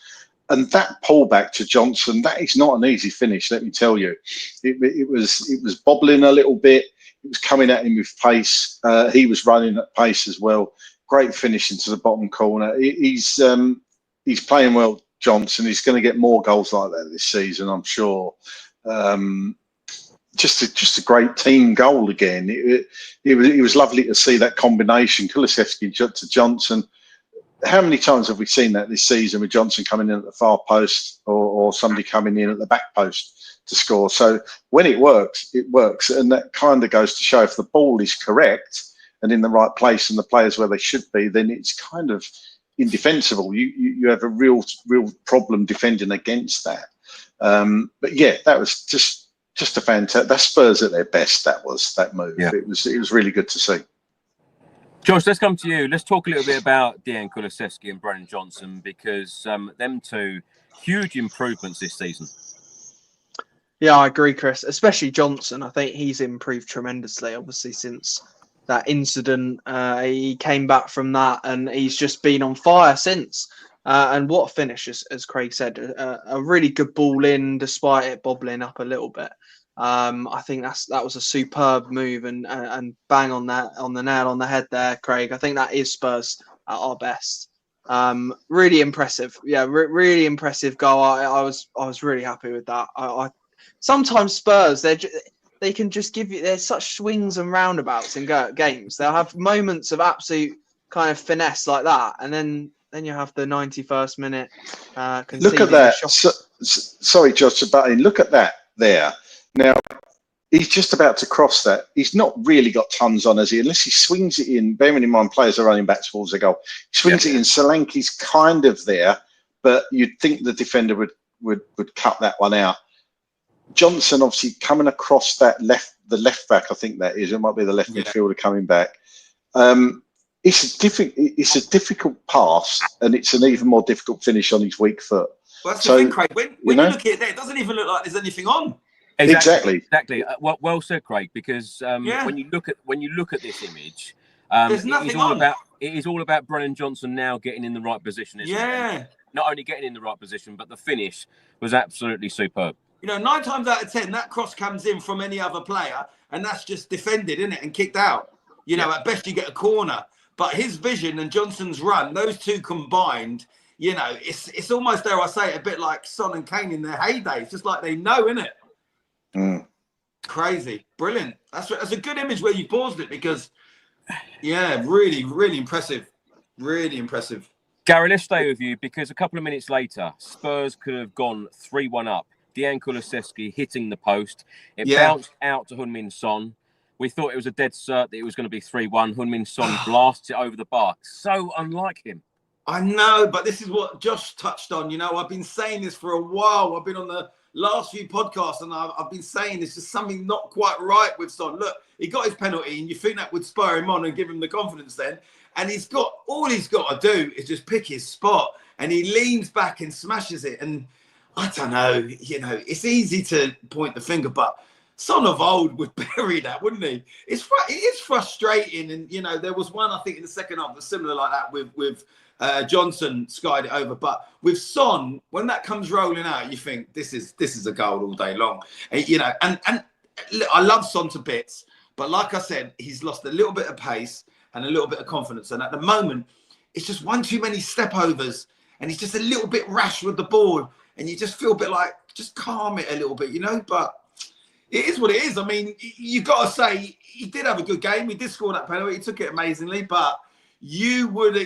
And that pullback to Johnson, that is not an easy finish, let me tell you. It was bobbling a little bit. It was coming at him with pace. He was running at pace as well. Great finish into the bottom corner. He's playing well, Johnson. He's going to get more goals like that this season, I'm sure. Just a great team goal again. It was lovely to see that combination, Kulusevski to Johnson. How many times have we seen that this season, with Johnson coming in at the far post or somebody coming in at the back post to score? So when it works, it works. And that kind of goes to show, if the ball is correct and in the right place and the players where they should be, then it's kind of indefensible. You have a real problem defending against that. But yeah, that was just a fantastic. That's Spurs at their best. That move. Yeah. It was really good to see. Josh, let's come to you. Let's talk a little bit about Dejan Kulusevski and Brennan Johnson, because them two, huge improvements this season. Yeah, I agree, Chris. Especially Johnson. I think he's improved tremendously, obviously, since that incident. He came back from that and he's just been on fire since. And what a finish, as Craig said. A really good ball in, despite it bobbling up a little bit. I think that was a superb move and bang on the nail on the head there, Craig. I think that is Spurs at our best. Really impressive. Yeah, really impressive goal. I was really happy with that. Sometimes Spurs, they can just give you, there's such swings and roundabouts in games. They'll have moments of absolute kind of finesse like that, and then you have the 91st minute. Look at that. Sorry, Josh, but look at that there. Now, he's just about to cross that. He's not really got tons on, has he? Unless he swings it in. Bearing in mind, players are running back towards the goal. He swings it in. Solanke's kind of there, but you'd think the defender would cut that one out. Johnson obviously coming across the left back. I think that is. It might be the left midfielder coming back. It's a difficult pass, and it's an even more difficult finish on his weak foot. Well, that's the thing, Craig. When you look at it there, it doesn't even look like there's anything on. Exactly. Well said, Craig. Because when you look at this image, there's nothing on. It is all about Brennan Johnson now getting in the right position. Isn't it? Not only getting in the right position, but the finish was absolutely superb. 9 times out of 10, that cross comes in from any other player, and that's just defended, isn't it, and kicked out. At best you get a corner. But his vision and Johnson's run, those two combined, it's almost, dare I say, a bit like Son and Kane in their heyday. It's just like they know, innit? Crazy. Brilliant. That's a good image where you paused it, because, really, really impressive. Really impressive. Gary, let's stay with you, because a couple of minutes later, Spurs could have gone 3-1 up. Dejan Kulusevski hitting the post. It bounced out to Heung-min Son. We thought it was a dead cert that it was going to be 3-1. Heung-min Son blasts it over the bar. So unlike him. I know, but this is what Josh touched on. I've been saying this for a while. I've been on the last few podcasts, and I've been saying there's just something not quite right with Son. Look, he got his penalty, and you think that would spur him on and give him the confidence then. And all he's got to do is just pick his spot, and he leans back and smashes it. And I don't know. You know, it's easy to point the finger, but Son of old would bury that, wouldn't he? It is frustrating, and you know, there was one I think in the second half that's similar like that with Johnson skied it over, but with Son, when that comes rolling out, you think this is a goal all day long, and, you know, and I love Son to bits, but like I said, he's lost a little bit of pace and a little bit of confidence, and at the moment, it's just one too many step overs, and he's just a little bit rash with the ball, and you just feel a bit like just calm it a little bit, you know, but. It is what it is. I mean, you got to say he did have a good game. He did score that penalty. He took it amazingly. But you would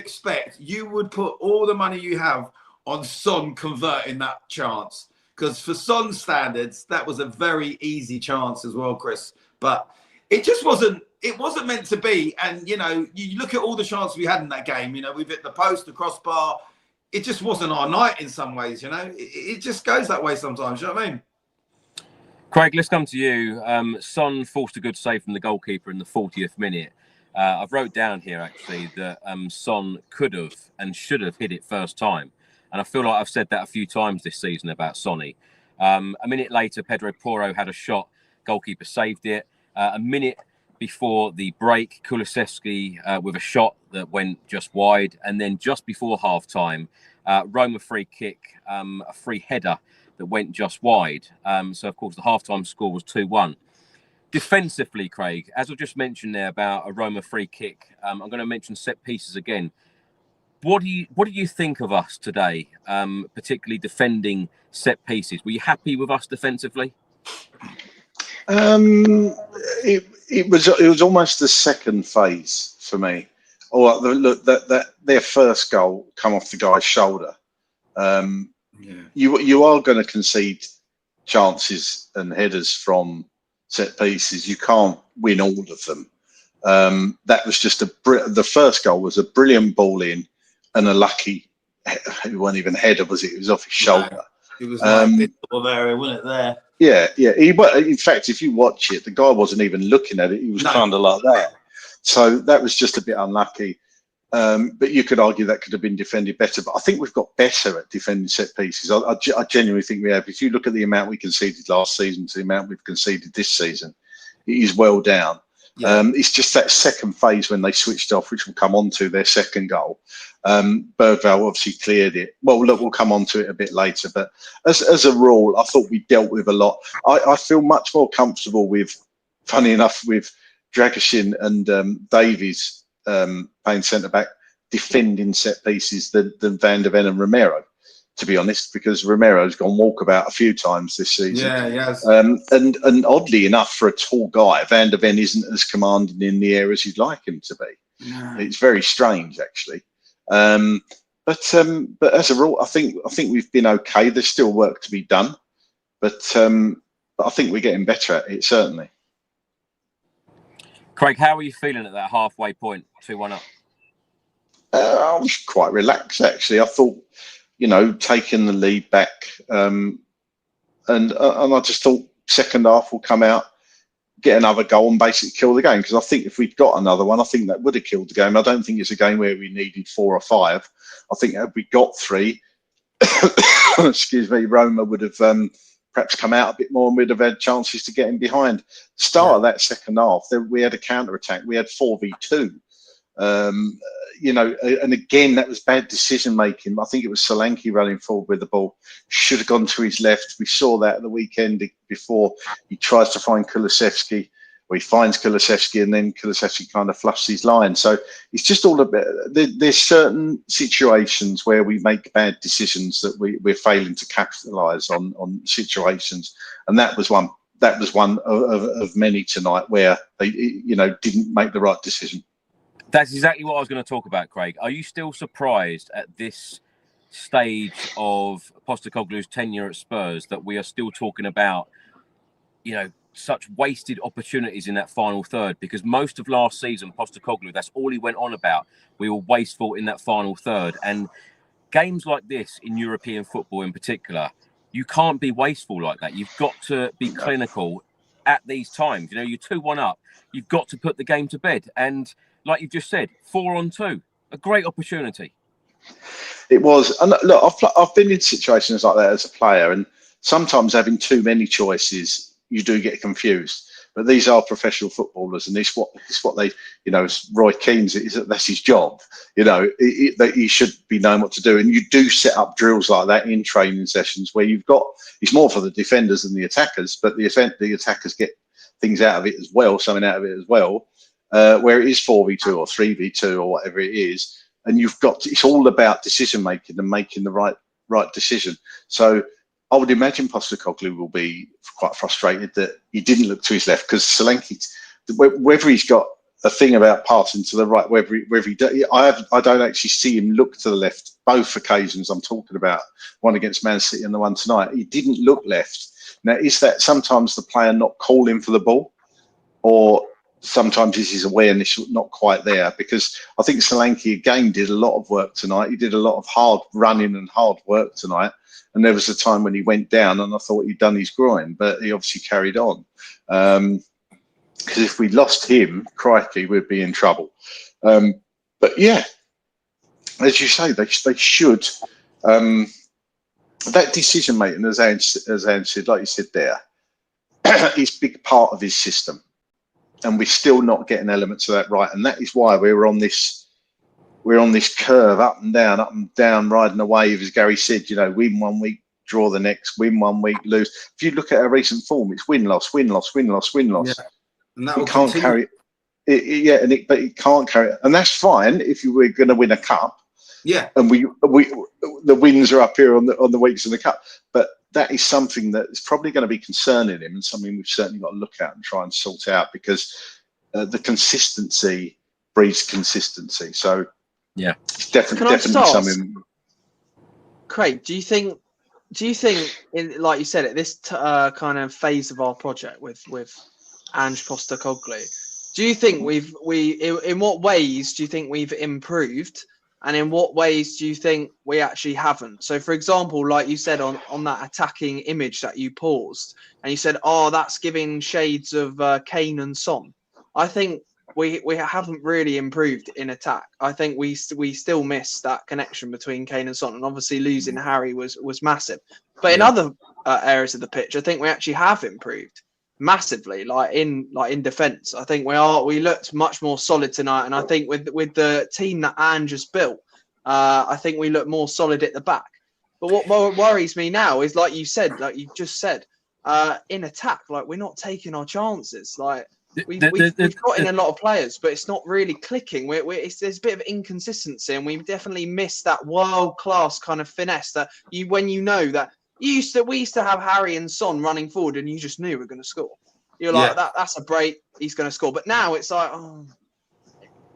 put all the money you have on Son converting that chance. Because for Son's standards, that was a very easy chance as well, Chris. But it just wasn't. It wasn't meant to be. And, you know, you look at all the chances we had in that game. You know, we've hit the post, the crossbar. It just wasn't our night in some ways, you know. It just goes that way sometimes. You know what I mean? Craig, let's come to you. Son forced a good save from the goalkeeper in the 40th minute. I've wrote down here, actually, that Son could have and should have hit it first time. And I feel like I've said that a few times this season about Sonny. A minute later, Pedro Porro had a shot. Goalkeeper saved it. A minute before the break, Kulusevski with a shot that went just wide. And then just before half-time, Roma free kick, a free header that went just wide. So, of course, the halftime score was 2-1. Defensively, Craig, as I've just mentioned there about a Roma free kick, I'm going to mention set pieces again. What do you think of us today, particularly defending set pieces? Were you happy with us defensively? It was almost the second phase for me. Or look, that their first goal come off the guy's shoulder. You are going to concede chances and headers from set pieces. You can't win all of them. That was just the first goal was a brilliant ball in and a lucky. It wasn't even header, was it? It was off his shoulder. It was like this sort of area, wasn't it? There. Yeah. In fact, if you watch it, the guy wasn't even looking at it. He was kind of like that. So that was just a bit unlucky. But you could argue that could have been defended better. But I think we've got better at defending set pieces. I genuinely think we have. If you look at the amount we conceded last season to the amount we've conceded this season, it is well down. Yeah. It's just that second phase when they switched off, which we'll come on to, their second goal. Bergvall obviously cleared it. Well, look, we'll come on to it a bit later. But as a rule, I thought we dealt with a lot. I feel much more comfortable with, funny enough, with Dragoshin and Davies playing centre-back, defending set pieces than Van der Ven and Romero, to be honest, because Romero's gone walkabout a few times this season. Yeah, yes. And oddly enough, for a tall guy, Van der Ven isn't as commanding in the air as you'd like him to be. Yeah. It's very strange, actually. But as a rule, I think we've been okay. There's still work to be done, but I think we're getting better at it, certainly. Craig, how are you feeling at that halfway point, 2-1 up? I was quite relaxed, actually. I thought, you know, taking the lead back, and I just thought second half will come out, get another goal and basically kill the game. Because I think if we'd got another one, I think that would have killed the game. I don't think it's a game where we needed 4 or 5. I think if we got 3, excuse me, Roma would have perhaps come out a bit more and we'd have had chances to get in behind. Start of that second half, we had a counter-attack. We had 4v2. You know, and again, that was bad decision-making. I think it was Solanke running forward with the ball. Should have gone to his left. We saw that at the weekend before. He tries to find Kulusevski, or he finds Kulusevski, and then Kulusevski kind of fluffs his line. So it's just all a bit. There's certain situations where we make bad decisions that we're failing to capitalise on situations, and that was one. That was one of many tonight where they, you know, didn't make the right decision. That's exactly what I was going to talk about, Craig. Are you still surprised at this stage of Postecoglou's tenure at Spurs that we are still talking about, you know, such wasted opportunities in that final third? Because most of last season, Postecoglou, that's all he went on about. We were wasteful in that final third. And games like this in European football in particular, you can't be wasteful like that. You've got to be clinical at these times. You know, you're 2-1 up. You've got to put the game to bed. And like you just said, 4-on-2, a great opportunity. It was. And look, I've been in situations like that as a player, and sometimes having too many choices, you do get confused. But these are professional footballers, and it's what they, you know, Roy Keane's, that's his job. You know, that he should be knowing what to do. And you do set up drills like that in training sessions where you've got, it's more for the defenders than the attackers, but the attackers get things out of it as well, something out of it as well, where it is 4v2 or 3v2 or whatever it is. And you've got, it's all about decision making and making the right decision. So I would imagine Postecoglou will be quite frustrated that he didn't look to his left, because Solanke, whether he's got a thing about passing to the right, whether he does, I don't actually see him look to the left. Both occasions I'm talking about, one against Man City and the one tonight, he didn't look left. Now, is that sometimes the player not calling for the ball, or sometimes is his awareness not quite there? Because I think Solanke again did a lot of work tonight. He did a lot of hard running and hard work tonight. And there was a time when he went down and I thought he'd done his groin, but he obviously carried on. Because if we lost him, crikey, we'd be in trouble. But yeah, as you say, they should. That decision making, as Ange said, like you said there, is a big part of his system. And we're still not getting elements of that right. And that is why we're on this curve, up and down, riding a wave, as Gary said, you know, win one week, draw the next, win one week, lose. If you look at our recent form, it's win, loss, win, loss, win, loss, win, loss. Yeah. And that it can't carry it. But it can't carry it. And that's fine if you were going to win a cup. Yeah. And we the wins are up here on the weeks in the cup. But that is something that is probably going to be concerning him, and something we've certainly got to look at and try and sort out, because the consistency breeds consistency. So yeah, it's definitely something. Craig, do you think in, like you said, at this kind of phase of our project with Ange Postecoglou, do you think in what ways do you think we've improved, and in what ways do you think we actually haven't? So, for example, like you said on that attacking image that you paused, and you said, "Oh, that's giving shades of Kane and Son." I think we haven't really improved in attack. I think we still miss that connection between Kane and Son, and obviously losing Harry was massive. But in other areas of the pitch, I think we actually have improved massively. Like in defence, I think we looked much more solid tonight, and I think with the team that Ange has built, I think we look more solid at the back. But what worries me now is, like you just said, in attack, like we're not taking our chances. Like we've got in a lot of players, but it's not really clicking. There's a bit of inconsistency, and we definitely miss that world class kind of finesse that when you know that. We used to have Harry and Son running forward, and you just knew we were going to score. You're like, that's a break, he's going to score. But now it's like,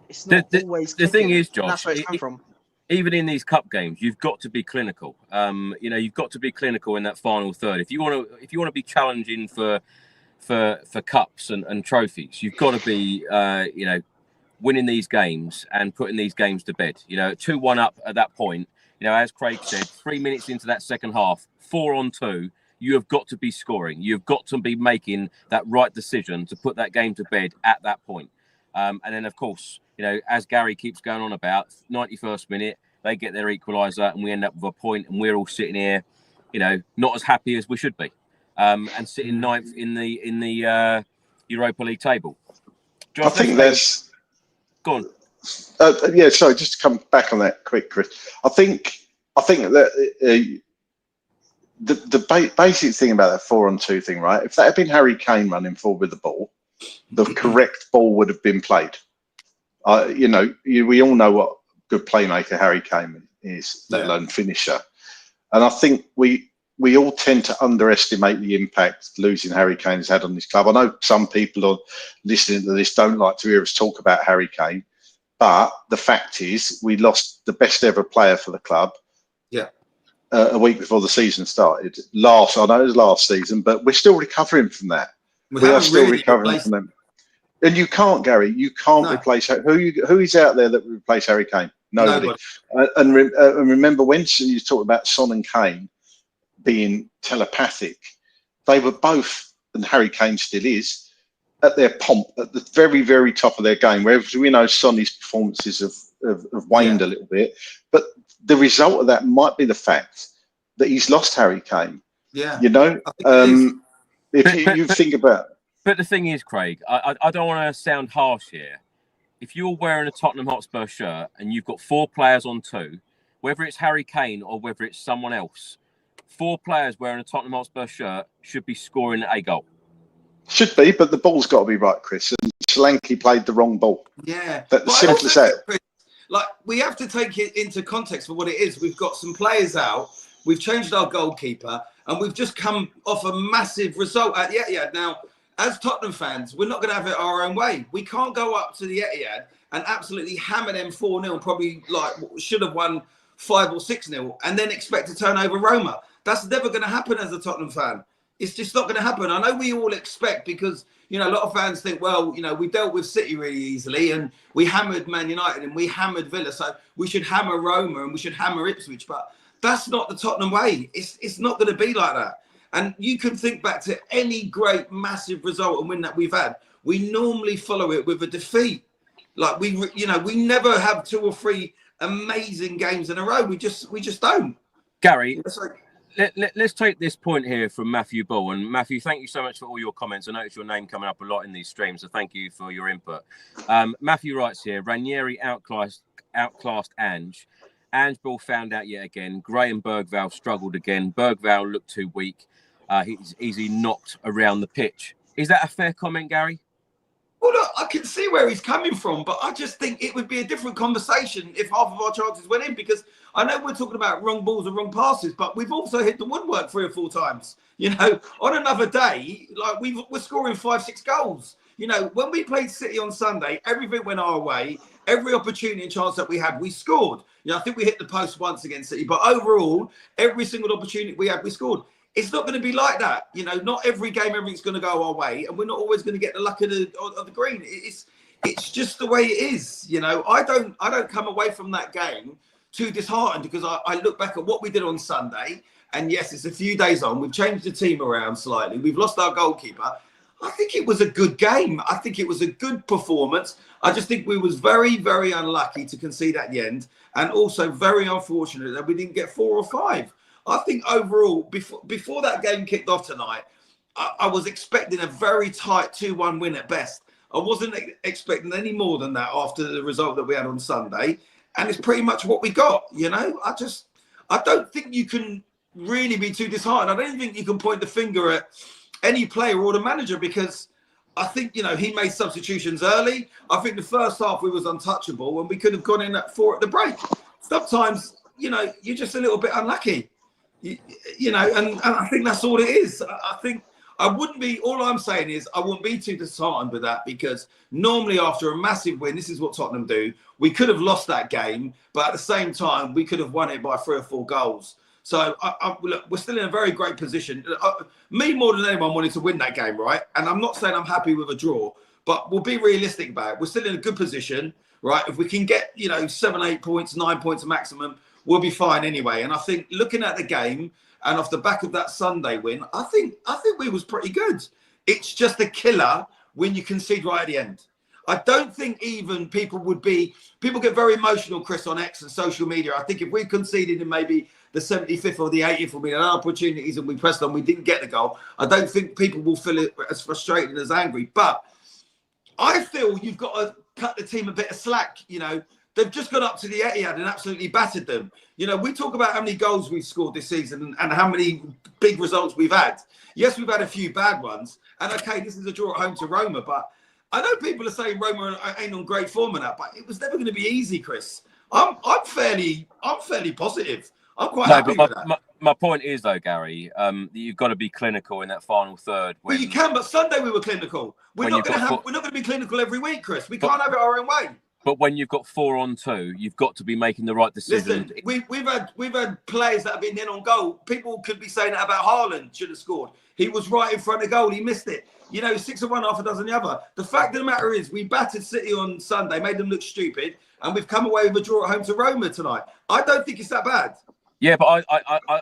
it's not always clicking. The thing is, Josh, that's where it's come from. Even in these cup games, you've got to be clinical. You know, you've got to be clinical in that final third. If you want to be challenging for cups and trophies, you've got to be you know, winning these games and putting these games to bed. You know, 2-1 up at that point. You know, as Craig said, 3 minutes into that second half, 4-on-2, you have got to be scoring. You've got to be making that right decision to put that game to bed at that point. And then, of course, you know, as Gary keeps going on about, 91st minute, they get their equaliser and we end up with a point, and we're all sitting here, you know, not as happy as we should be, and sitting ninth in the Europa League table. Josh, I think there's... Go on. Yeah, sorry, just to come back on that quick, Chris. I think that the basic thing about that 4-on-2 thing, right? If that had been Harry Kane running forward with the ball, the correct ball would have been played. You know, we all know what good playmaker Harry Kane is, let alone finisher. And I think we all tend to underestimate the impact losing Harry Kane has had on this club. I know some people are listening to this don't like to hear us talk about Harry Kane. But the fact is, we lost the best ever player for the club. Yeah. A week before the season started. I know it was last season, but we're still recovering from that. We are still recovering from them. And you can't, Gary. You can't replace who is out there that will replace Harry Kane? Nobody. And remember when you talked about Son and Kane being telepathic, they were both, and Harry Kane still is, at their pomp, at the very, very top of their game. Whereas we know Sonny's performances have have waned a little bit. But the result of that might be the fact that he's lost Harry Kane. Yeah. You know, if you think about. But the thing is, Craig, I don't want to sound harsh here. If you're wearing a Tottenham Hotspur shirt and you've got 4 players on 2, whether it's Harry Kane or whether it's someone else, 4 players wearing a Tottenham Hotspur shirt should be scoring a goal. Should be, but the ball's got to be right, Chris. And Solanke played the wrong ball. Yeah. That's simple as that. Like, we have to take it into context for what it is. We've got some players out. We've changed our goalkeeper, and we've just come off a massive result at the Etihad. Now, as Tottenham fans, we're not going to have it our own way. We can't go up to the Etihad and absolutely hammer them 4-0, probably like should have won 5 or 6-0, and then expect to turn over Roma. That's never going to happen as a Tottenham fan. It's just not going to happen. I know we all expect, because, you know, a lot of fans think, well, you know, we dealt with City really easily and we hammered Man United and we hammered Villa, so we should hammer Roma and we should hammer Ipswich. But that's not the Tottenham way. It's not going to be like that. And you can think back to any great, massive result and win that we've had. We normally follow it with a defeat. Like, we never have 2 or 3 amazing games in a row. We just don't. Gary, let's take this point here from Matthew Bull. And Matthew, thank you so much for all your comments. I notice your name coming up a lot in these streams, so thank you for your input. Matthew writes here, Ranieri outclassed Ange. Ange Ball found out yet again. Gray and Bergvall struggled again. Bergvall looked too weak. He's easily knocked around the pitch. Is that a fair comment, Gary? Well, look, I can see where he's coming from, but I just think it would be a different conversation if half of our chances went in, because I know we're talking about wrong balls and wrong passes, but we've also hit the woodwork 3 or 4 times. You know, on another day, like, we're scoring 5-6 goals. You know, when we played City on Sunday, everything went our way. Every opportunity and chance that we had, we scored. You know, I think we hit the post once against City, but overall, every single opportunity we had, we scored. It's not going to be like that. You know, not every game, everything's going to go our way, and we're not always going to get the luck of the green. It's just the way it is. You know, I don't come away from that game too disheartened, because I look back at what we did on Sunday, and yes, it's a few days on. We've changed the team around slightly. We've lost our goalkeeper. I think it was a good game. I think it was a good performance. I just think we was very, very unlucky to concede at the end, and also very unfortunate that we didn't get 4 or 5. I think overall, before that game kicked off tonight, I was expecting a very tight 2-1 win at best. I wasn't expecting any more than that after the result that we had on Sunday. And it's pretty much what we got, you know. I don't think you can really be too disheartened. I don't think you can point the finger at any player or the manager, because I think, you know, he made substitutions early. I think the first half we was untouchable, and we could have gone in at 4 at the break. Sometimes, you know, you're just a little bit unlucky. You know, and I think that's all it is. I think I wouldn't be, all I'm saying is I wouldn't be too disheartened with that, because normally after a massive win, this is what Tottenham do. We could have lost that game, but at the same time, we could have won it by 3 or 4 goals. So look, we're still in a very great position. Me more than anyone wanted to win that game, right? And I'm not saying I'm happy with a draw, but we'll be realistic about it. We're still in a good position, right? If we can get, you know, 7, 8 points, 9 points maximum, we'll be fine anyway. And I think looking at the game and off the back of that Sunday win, I think we was pretty good. It's just a killer when you concede right at the end. I don't think even people get very emotional, Chris, on X and social media. I think if we conceded in maybe the 75th or the 80th, we had opportunities and we pressed on, we didn't get the goal, I don't think people will feel it as frustrated and as angry. But I feel you've got to cut the team a bit of slack, you know. They've just got up to the Etihad and absolutely battered them. You know, we talk about how many goals we've scored this season and how many big results we've had. Yes, we've had a few bad ones. And okay, this is a draw at home to Roma, but I know people are saying Roma ain't on great form and that, but it was never going to be easy, Chris. I'm fairly positive. I'm quite happy with that. My point is, though, Gary, you've got to be clinical in that final third. Well, you can, but Sunday we were clinical. We're not going to be clinical every week, Chris. We can't have it our own way. But when you've got 4 on 2, you've got to be making the right decision. Listen, we've had players that have been in on goal. People could be saying that about Haaland should have scored. He was right in front of goal. He missed it. You know, 6 of one, half a dozen the other. The fact of the matter is, we battered City on Sunday, made them look stupid, and we've come away with a draw at home to Roma tonight. I don't think it's that bad. Yeah, but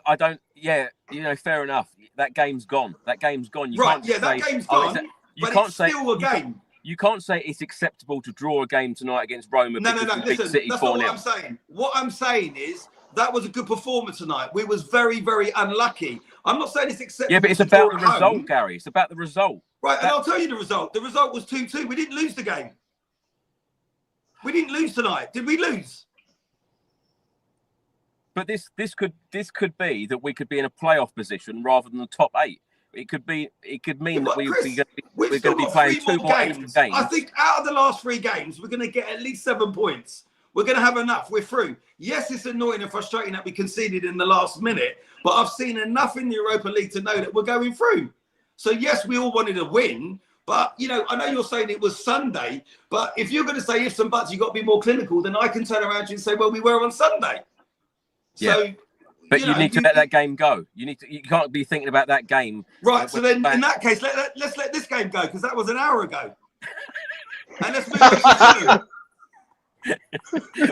I don't. Yeah, you know, fair enough. That game's gone. That game's gone. That game's gone. You can't say still a game. You can't say it's acceptable to draw a game tonight against Roma. No. We beat Listen, City that's 4-0. not what I'm saying. What I'm saying is that was a good performance tonight. We was very, very unlucky. I'm not saying it's acceptable. Yeah, but it's about the result, Gary. It's about the result. Right, and I'll tell you the result. The result was 2-2. We didn't lose the game. We didn't lose tonight. Did we lose? But this could be that we could be in a playoff position rather than the top 8. It could mean that we're going to be playing 2 more games. I think out of the last 3 games, we're going to get at least 7 points. We're going to have enough. We're through. Yes, it's annoying and frustrating that we conceded in the last minute, but I've seen enough in the Europa League to know that we're going through. So yes, we all wanted a win, but I know you're saying it was Sunday, but if you're going to say ifs and buts, you've got to be more clinical, then I can turn around to you and say, well, we were on Sunday. Yeah. So, but you need to let that game go. You can't be thinking about that game. Right. So then, in that case, let's let this game go because that was an hour ago. And let's move on to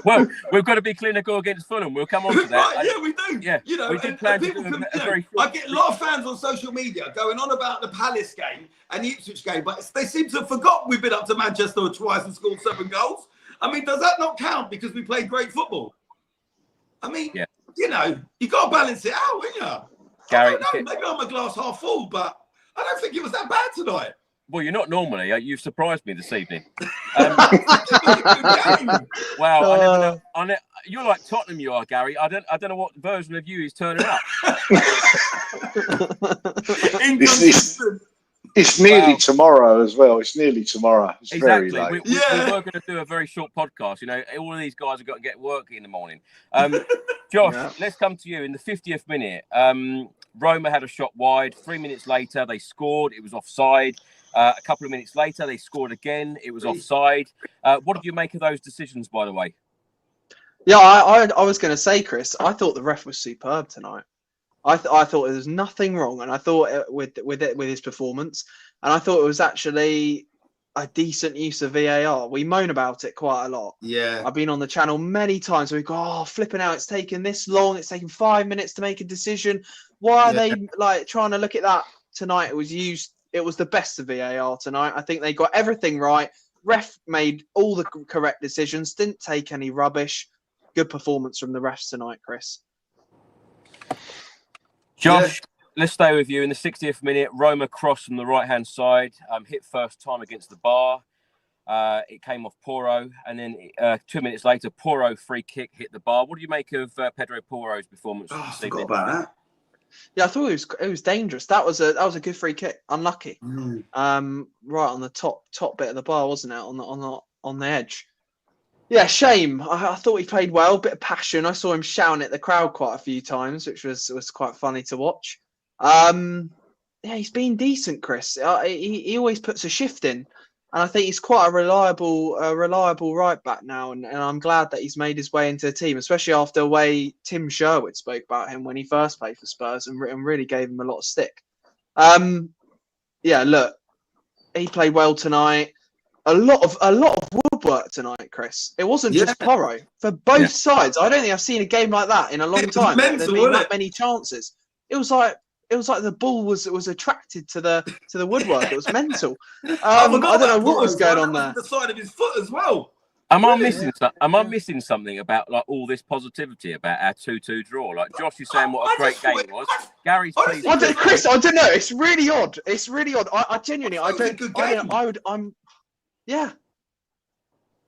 well, we've got to be clinical against Fulham. We'll come on to that. Right, yeah, we do. Yeah, we did plan to do a very I get a lot of fans on social media going on about the Palace game and the Ipswich game, but they seem to have forgotten we've been up to Manchester twice and scored 7 goals. I mean, does that not count because we played great football? I mean, you got to balance it out, wouldn't you? Gary, I don't know, maybe I'm a glass half full, but I don't think it was that bad tonight. Well, you're not normally. You've surprised me this evening. Wow, I never know. You're like Tottenham, you are, Gary. I don't know what version of you is turning up. It's nearly tomorrow as well. It's nearly tomorrow. It's exactly. Very late. We were going to do a very short podcast. All of these guys have got to get working in the morning. Josh, let's come to you in the 50th minute. Roma had a shot wide. 3 minutes later, they scored. It was offside. A couple of minutes later, they scored again. It was offside. What did you make of those decisions, by the way? Yeah, I was going to say, Chris, I thought the ref was superb tonight. I thought there was nothing wrong, and I thought with his performance, and I thought it was actually a decent use of VAR. We moan about it quite a lot. Yeah, I've been on the channel many times. We go, oh, flipping out! It's taken this long. It's taken 5 minutes to make a decision. Why are they trying to look at that tonight? It was used. It was the best of VAR tonight. I think they got everything right. Ref made all the correct decisions. Didn't take any rubbish. Good performance from the refs tonight, Chris. Josh, let's stay with you. In the 60th minute, Roma crossed from the right-hand side, hit first time against the bar. It came off Porro, and then 2 minutes later, Porro free kick hit the bar. What do you make of Pedro Porro's performance? I forgot about that. Yeah, I thought it was dangerous. That was a good free kick. Unlucky. Right on the top bit of the bar, wasn't it? On the edge. Yeah, shame. I thought he played well, bit of passion. I saw him shouting at the crowd quite a few times, which was quite funny to watch. Yeah, he's been decent, Chris. He always puts a shift in, and I think he's quite a reliable right back now. And I'm glad that he's made his way into the team, especially after the way Tim Sherwood spoke about him when he first played for Spurs and really gave him a lot of stick. Yeah, look, he played well tonight. A lot of woodwork tonight, Chris. It wasn't just Porro for both sides. I don't think I've seen a game like that in a long time. There's been that many chances. It was like the ball was attracted to the woodwork. It was mental. I don't know what was going on there. The side of his foot as well. Am I missing something about like all this positivity about our 2-2 draw? Like Josh is saying what a great game it was. Gary's pleased. Chris, I don't know. It's really odd. I genuinely,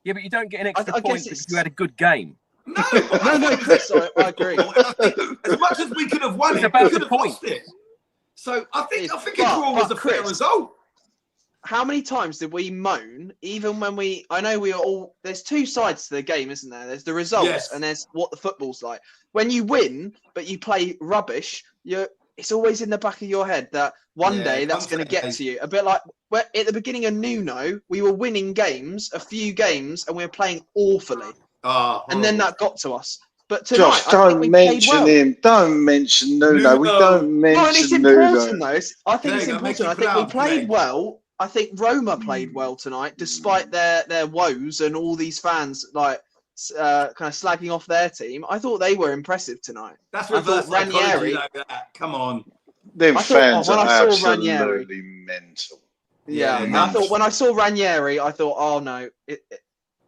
Yeah, but you don't get an extra point because you had a good game. No, Chris, I agree. As much as we could have won it, we could have lost it. So I think a draw was a fair result. How many times did we moan, even when I know we were all, there's two sides to the game, isn't there? There's the results and there's what the football's like. When you win, but you play rubbish, it's always in the back of your head that one day that's going to get to you. A bit like at the beginning of Nuno, we were winning a few games, and we were playing awfully. And then that got to us. But tonight, Josh, don't mention him. Don't mention Nuno. We don't mention Nuno. I think it's important. I think we played well. I think Roma played well tonight, despite their woes and all these fans kind of slagging off their team. I thought they were impressive tonight. That's reverse Ranieri. Come on. Them fans are absolutely mental. Yeah, I thought when I saw Ranieri, I thought, oh no,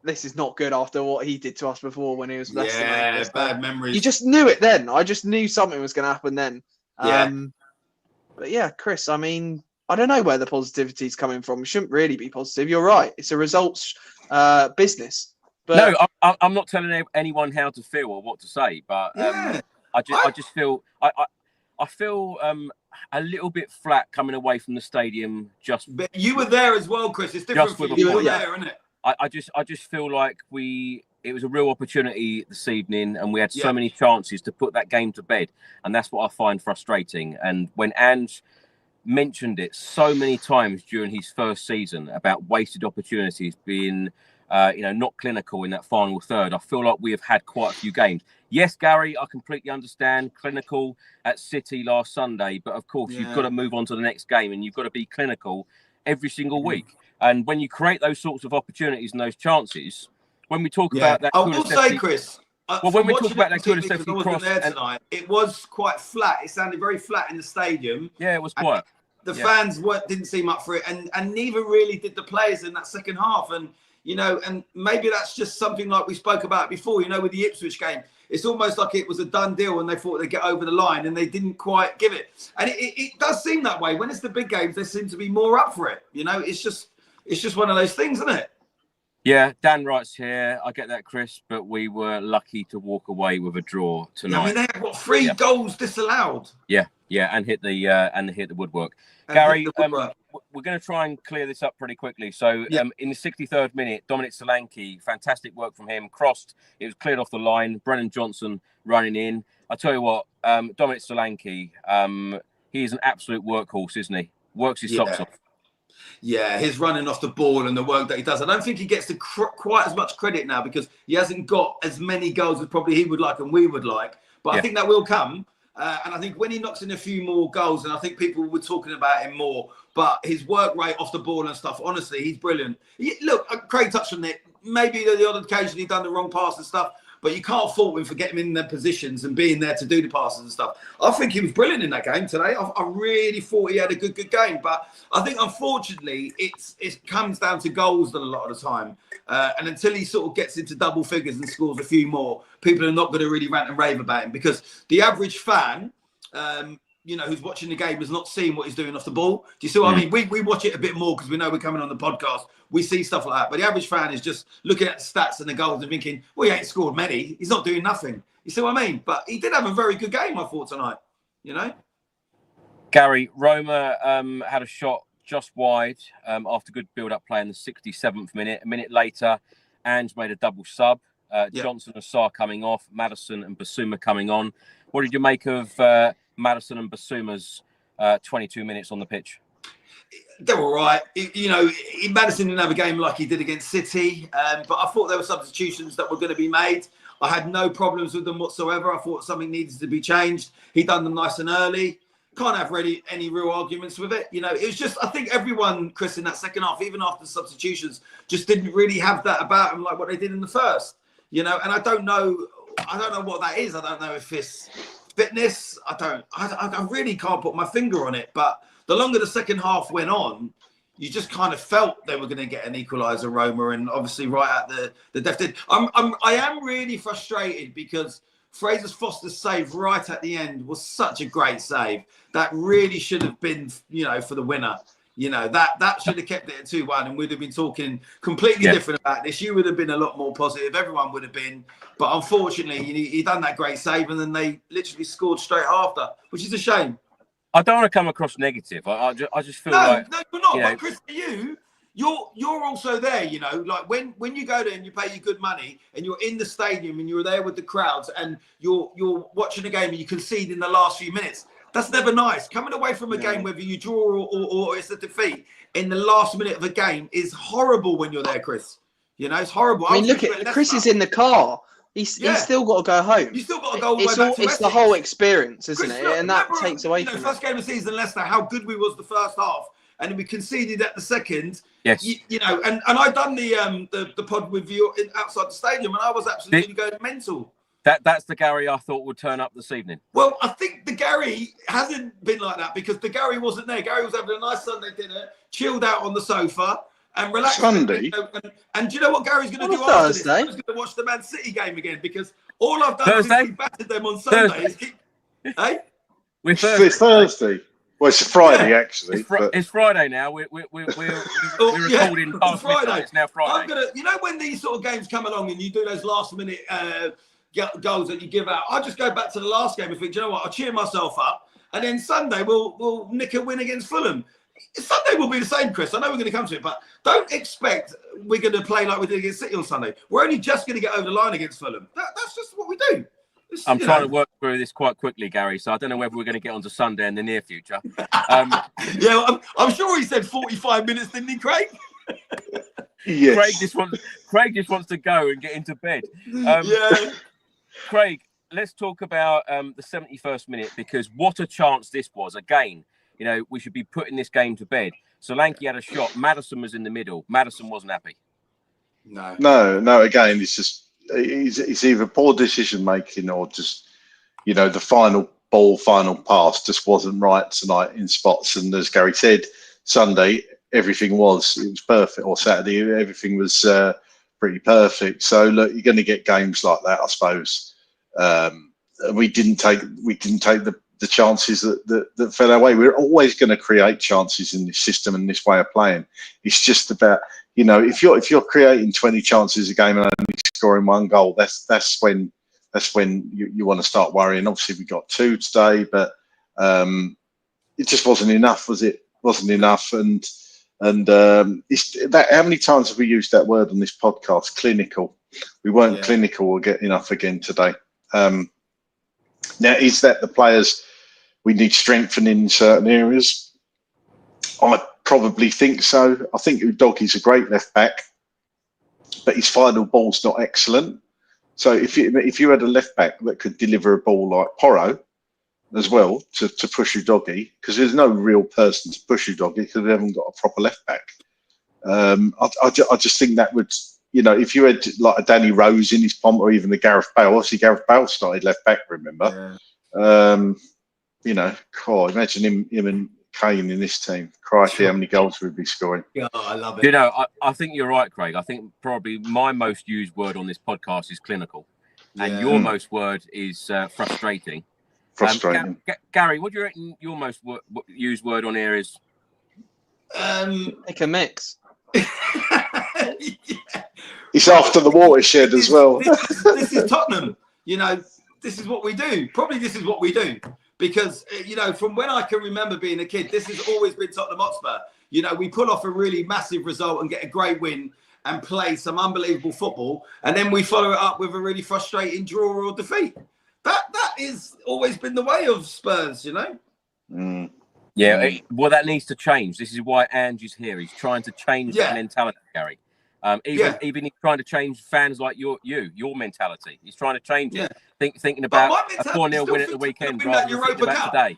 this is not good after what he did to us before when he was less than Yeah, bad memories. You just knew it then. I just knew something was going to happen then. But yeah, Chris, I mean, I don't know where the positivity is coming from. It shouldn't really be positive. You're right. It's a results business. But no, I'm not telling anyone how to feel or what to say, but I just feel I feel a little bit flat coming away from the stadium. But you were there as well, Chris. It's different for you. You were there, isn't it? I just feel like it was a real opportunity this evening, and we had so many chances to put that game to bed, and that's what I find frustrating. And when Ange mentioned it so many times during his first season about wasted opportunities being not clinical in that final third, I feel like we have had quite a few games. Yes, Gary, I completely understand clinical at City last Sunday, but of course you've got to move on to the next game, and you've got to be clinical every single week. And when you create those sorts of opportunities and those chances, when we talk about that, I will say, Chris. When we talk about that Kulusevski cross, tonight, it was quite flat. It sounded very flat in the stadium. Yeah, it was quiet. The fans didn't seem up for it, and neither really did the players in that second half. And and maybe that's just something like we spoke about before. With the Ipswich game, it's almost like it was a done deal, and they thought they'd get over the line, and they didn't quite give it. And it does seem that way when it's the big games. They seem to be more up for it. It's just one of those things, isn't it? Yeah, Dan writes here, I get that, Chris, but we were lucky to walk away with a draw tonight. I mean, they had three goals disallowed. Yeah, and hit the woodwork. Gary, we're going to try and clear this up pretty quickly. So, in the 63rd minute, Dominic Solanke, fantastic work from him, crossed, it was cleared off the line. Brennan Johnson running in. I tell you what, Dominic Solanke, he is an absolute workhorse, isn't he? Works his socks off. Yeah, his running off the ball and the work that he does. I don't think he gets quite as much credit now because he hasn't got as many goals as probably he would like and we would like. But I think that will come. And I think when he knocks in a few more goals, and I think people were talking about him more, but his work rate off the ball and stuff, honestly, he's brilliant. Look, Craig touched on it. Maybe the odd occasion he's done the wrong pass and stuff, but you can't fault him for getting him in their positions and being there to do the passes and stuff. I think he was brilliant in that game today. I really thought he had a good game. But I think, unfortunately, it comes down to goals a lot of the time. And until he sort of gets into double figures and scores a few more, people are not going to really rant and rave about him because the average fan, who's watching the game has not seen what he's doing off the ball. Do you see what I mean? We watch it a bit more because we know we're coming on the podcast. We see stuff like that. But the average fan is just looking at the stats and the goals and thinking, well, he ain't scored many. He's not doing nothing. You see what I mean? But he did have a very good game, I thought, tonight. Gary, Roma had a shot just wide after good build-up play in the 67th minute. A minute later, Ange made a double sub. Johnson and Sarr coming off, Maddison and Basuma coming on. What did you make of Maddison and Basuma's 22 minutes on the pitch? They were all right. Maddison didn't have a game like he did against City, but I thought there were substitutions that were going to be made. I had no problems with them whatsoever. I thought something needed to be changed. He done them nice and early. Can't have really any real arguments with it. It was just, I think everyone, Chris, in that second half, even after the substitutions, just didn't really have that about them like what they did in the first. And I don't know what that is. I don't know if it's fitness. I really can't put my finger on it. But the longer the second half went on, you just kind of felt they were going to get an equaliser, Roma, and obviously right at the death did. I am really frustrated because Fraser Foster's save right at the end was such a great save. That really should have been, for the winner. That should have kept it at 2-1 and we'd have been talking completely different about this. You would have been a lot more positive. Everyone would have been. But unfortunately, he done that great save and then they literally scored straight after, which is a shame. I don't want to come across negative. I just feel like... No, you're not. But Chris, for you're also there, like when you go there and you pay your good money and you're in the stadium and you're there with the crowds and you're watching the game and you concede in the last few minutes. That's never nice. Coming away from a game, whether you draw or it's a defeat, in the last minute of a game is horrible when you're there, Chris. It's horrible. I mean, look at Chris is in the car. He's still got to go home. You still got to go all the way back to It's the whole experience, isn't it? And that takes away from first game of the season, Leicester, how good we was the first half. And then we conceded at the second. Yes. And I done the pod with you outside the stadium and I was absolutely going mental. That's the Gary I thought would turn up this evening. Well, I think the Gary hasn't been like that because the Gary wasn't there. Gary was having a nice Sunday dinner, chilled out on the sofa and relaxed. Sunday? And do you know what Gary's going to do after this? He's going to watch the Man City game again because all I've done since we battered them on Sunday is keep... Hey? It's Thursday. Well, it's Friday, actually. It's Friday now. We're recording past midnight. It's now Friday. You know when these sort of games come along and you do those last-minute goals that you give out, I just go back to the last game and think, do you know what? I'll cheer myself up, and then Sunday we'll nick a win against Fulham. Sunday will be the same, Chris. I know we're going to come to it, but don't expect we're going to play like we did against City on Sunday. We're only just going to get over the line against Fulham. That's just what we do. I'm trying to work through this quite quickly, Gary, so I don't know whether we're going to get onto Sunday in the near future. I'm sure he said 45 minutes, didn't he, Craig? Yes. Craig just wants to go and get into bed. Craig, let's talk about the 71st minute, because what a chance this was. Again, we should be putting this game to bed. Solanke had a shot. Maddison was in the middle. Maddison wasn't happy. No. Again, it's just it's either poor decision making or just the final pass just wasn't right tonight in spots. And as Gary said, Sunday it was perfect, or Saturday everything was pretty perfect. So look, you're going to get games like that, I suppose. We didn't take the chances that fell our way. We're always going to create chances in this system and this way of playing. It's just about if you're creating 20 chances a game and only scoring one goal, that's when you want to start worrying. Obviously, we got 2 today, but it just wasn't enough, was it? Wasn't enough, and it's that. How many times have we used that word on this podcast? Clinical. We weren't clinical or get enough again today. Now, is that the players we need strengthening in certain areas? I probably think so. I think Udogi's a great left back, but his final ball's not excellent. So if you had a left back that could deliver a ball like Porro as well to push Udogi, because there's no real person to push Udogi because we haven't got a proper left back. I just think that would, if you had like a Danny Rose in his pomp, or even the Gareth Bale. Obviously Gareth Bale started left back, remember? Imagine him and Kane in this team. Crikey, how many goals would be scoring? Yeah, I love it. I think you're right, Craig. I think probably my most used word on this podcast is clinical, and your most word is frustrating. Frustrating. Gary, what do you reckon your most used word on here is? Make a mix. It's after the watershed as well. This is Tottenham. This is what we do. Probably this is what we do. Because, from when I can remember being a kid, this has always been Tottenham Hotspur. We pull off a really massive result and get a great win and play some unbelievable football. And then we follow it up with a really frustrating draw or defeat. That is always been the way of Spurs, Yeah, well, that needs to change. This is why Andrew's here. He's trying to change that mentality, Gary. Even he's trying to change fans like your mentality. He's trying to change it. Thinking about a 4-0 win at the weekend rather than thinking about today.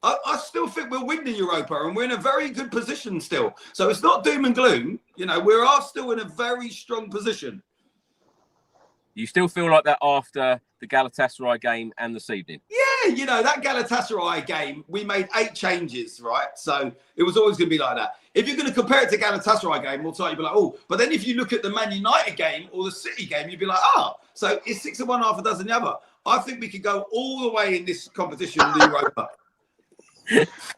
I still think we'll win the Europa, and we're in a very good position still. So it's not doom and gloom. We are still in a very strong position. You still feel like that after the Galatasaray game and this evening? Yeah, that Galatasaray game, we made 8 changes, right? So it was always going to be like that. If you're going to compare it to Galatasaray game, we'll you'll be like, oh. But then if you look at the Man United game or the City game, you'd be like, so it's 6 of one, half a dozen the other. I think we could go all the way in this competition in the Europa.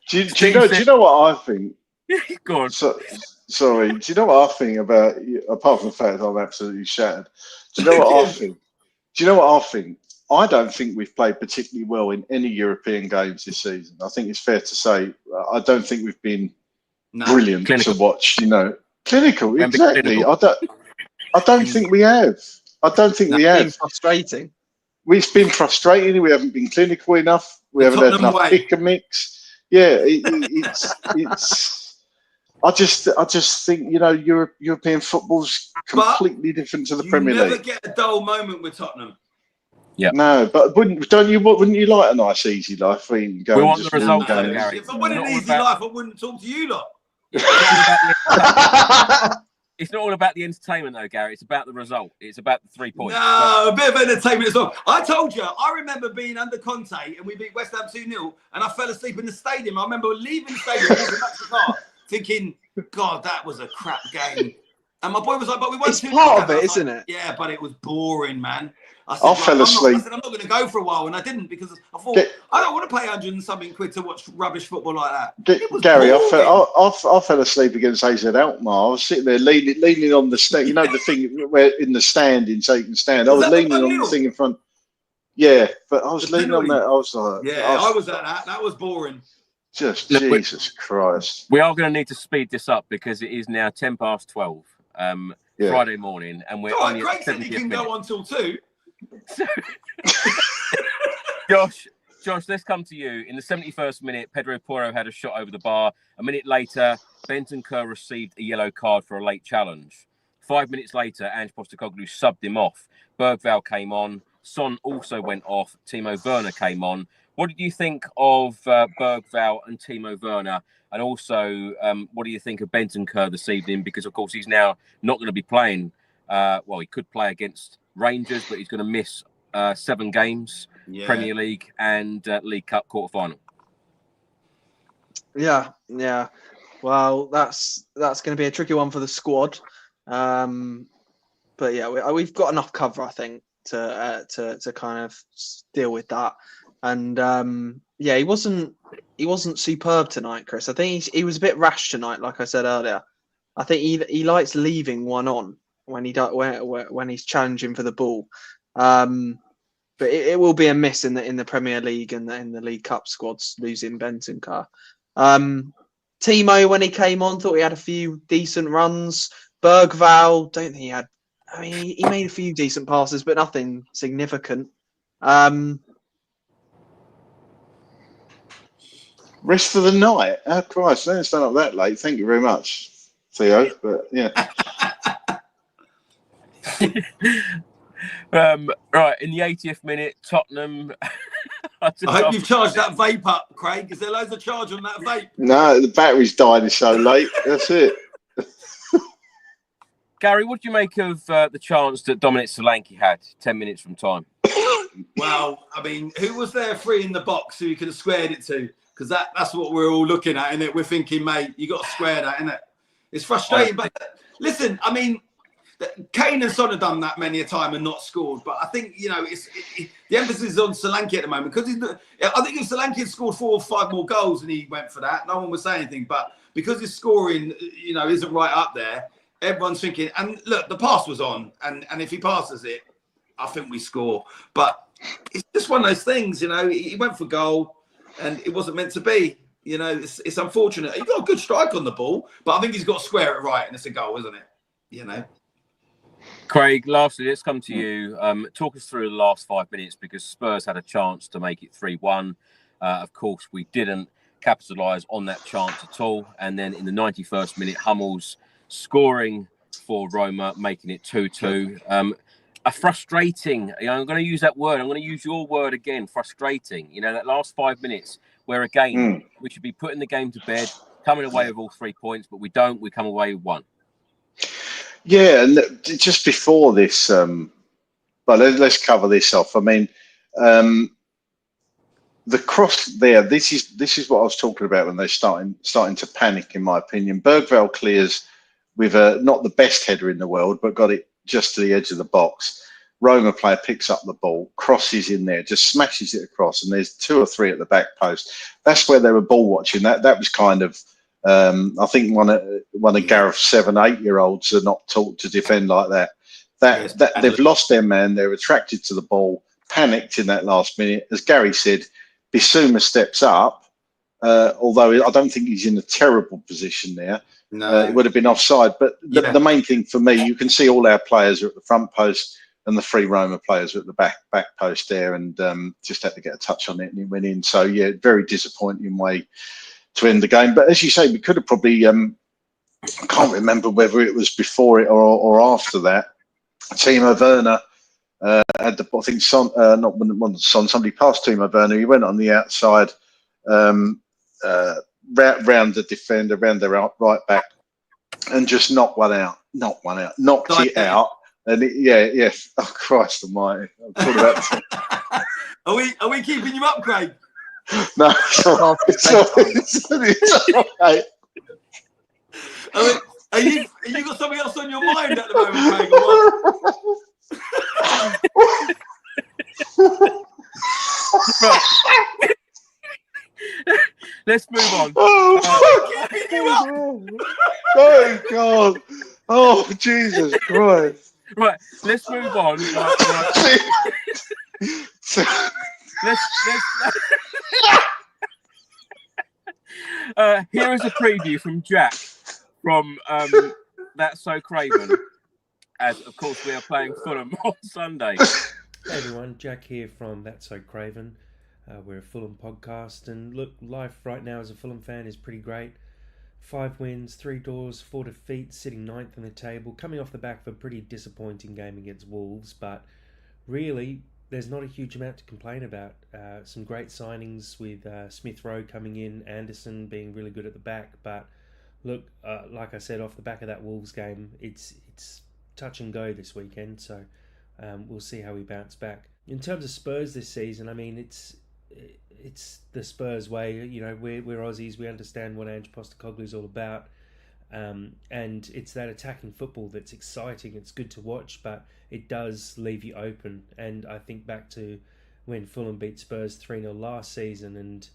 Do you know what I think? Go on. Sorry. Do you know what I think about, apart from the fact that I'm absolutely shattered? Do you know what I think? I don't think we've played particularly well in any European games this season. I think it's fair to say I don't think we've been brilliant to watch. Clinical, exactly. Clinical. I don't think we have. I don't think we have. Been frustrating. We've been frustrating. We haven't been clinical enough. We haven't had enough pick and mix. Yeah, it's. I just think European football's completely different to the Premier League. You never get a dull moment with Tottenham. Yeah. No, but wouldn't you like a nice easy life? We want the result, Gary. If I wanted an easy life, I wouldn't talk to you lot. It's not all about the entertainment, though, Gary. It's about the result. It's about the 3 points. No, a bit of entertainment as well. I told you, I remember being under Conte and we beat West Ham 2-0 and I fell asleep in the stadium. I remember leaving the stadium, walking back to the car, thinking, God, that was a crap game. And my boy was like, but we won 2-0. It's part of it, isn't it? Yeah, but it was boring, man. I fell asleep. I'm not going to go for a while, and I didn't because I thought I don't want to pay 100 and something quid to watch rubbish football like that. Gary, I fell asleep against AZ Alkmaar. I was sitting there leaning on the stand. You know the thing where in the standing, so you can stand. I was leaning on the thing in front. Yeah, but I was leaning on that. I was like, yeah, I was at that. That was boring. Just Jesus Christ. We are going to need to speed this up because it is now 12:10. Friday morning, and we're only Greg at said he can go on till 2. Josh, let's come to you. In the 71st minute, Pedro Porro had a shot over the bar. A minute later, Bentancur received a yellow card for a late challenge. 5 minutes later, Ange Postecoglou subbed him off. Bergvall came on. Son also went off. Timo Werner came on. What did you think of Bergvall and Timo Werner? And also, what do you think of Bentancur this evening? Because, of course, he's now not going to be playing. Well, he could play against Rangers, but he's going to miss 7 games, Premier League and League Cup quarter-final. Yeah. Well, that's going to be a tricky one for the squad. But yeah, we've got enough cover, I think, to kind of deal with that. And yeah, he wasn't superb tonight, Chris. I think he was a bit rash tonight, like I said earlier. I think he likes leaving one on when he's challenging for the ball. But it will be a miss in the Premier League and in the League Cup squads losing Bentancur. Timo, when he came on, thought he had a few decent runs. Bergvall, don't think he had. I mean, he made a few decent passes, but nothing significant. Rest for the night. Oh Christ! Don't stand up that late. Thank you very much, Theo. But yeah. Right, in the 80th minute, Tottenham. I hope you've charged that vape up, Craig. Is there loads of charge on that vape? No, the battery's died so late. That's it. Gary, what do you make of the chance that Dominic Solanke had 10 minutes from time? Well, I mean, who was there free in the box who he could have squared it to? Because that's what we're all looking at, innit? We're thinking, mate, you got to square that, innit? It's frustrating, but listen, I mean, Kane and Son have done that many a time and not scored. But I think, you know, the emphasis is on Solanke at the moment because I think if Solanke had scored 4 or 5 more goals and he went for that, no one would say anything. But because his scoring, you know, isn't right up there, everyone's thinking. And look, the pass was on, and if he passes it, I think we score. But it's just one of those things, you know. He went for goal, and it wasn't meant to be. You know, it's unfortunate. He got a good strike on the ball, but I think he's got to square it right, and it's a goal, isn't it? You know. Craig, lastly, let's come to you. Talk us through the last 5 minutes because Spurs had a chance to make it 3-1. Of course, we didn't capitalise on that chance at all. And then in the 91st minute, Hummels scoring for Roma, making it 2-2. A frustrating, you know, I'm going to use that word. I'm going to use your word again, frustrating. You know, that last 5 minutes where, again, we should be putting the game to bed, coming away with all 3 points, but we don't. We come away with 1. Yeah, and just before this, but let's cover this off. I mean, the cross there. This is what I was talking about when they're starting to panic. In my opinion, Bergvall clears with not the best header in the world, but got it just to the edge of the box. Roma player picks up the ball, crosses in there, just smashes it across, and there's 2 or 3 at the back post. That's where they were ball watching. That was kind of. I think one of Gareth's 7, 8-year-olds are not taught to defend like that. That they've lost their man. They're attracted to the ball, panicked in that last minute. As Gary said, Bissouma steps up, although I don't think he's in a terrible position there. No. It would have been offside. But the main thing for me, you can see all our players are at the front post and the 3 Roma players are at the back post there, and just had to get a touch on it and it went in. So yeah, very disappointing way to end the game. But as you say, we could have probably, I can't remember whether it was before it or after that. Timo Werner had the, I think, Son, not one Son, somebody passed Timo Werner. He went on the outside, round the defender, round their right back, and just knocked one out. knocked one out, knocked it out, and oh Christ Almighty! I'm talking about. Are we keeping you up, Craig? No, it's all right. Are you got something else on your mind at the moment, Craig? Or what? Right. Let's move on. Oh God! Oh Jesus Christ! Right, let's move on. Here is a preview from Jack from That's So Craven, as of course we are playing Fulham on Sunday. Hey everyone, Jack here from That's So Craven. We're a Fulham podcast, and look, life right now as a Fulham fan is pretty great. 5 wins, 3 draws, 4 defeats, sitting 9th in the table, coming off the back of a pretty disappointing game against Wolves, but really there's not a huge amount to complain about. Some great signings with Smith Rowe coming in, Anderson being really good at the back, but look, like I said, off the back of that Wolves game, it's touch and go this weekend, so we'll see how we bounce back. In terms of Spurs this season, I mean, it's the Spurs way. You know, we're Aussies, we understand what Ange Postecoglou is all about, and it's that attacking football that's exciting. It's good to watch, but it does leave you open. And I think back to when Fulham beat Spurs 3-0 last season, and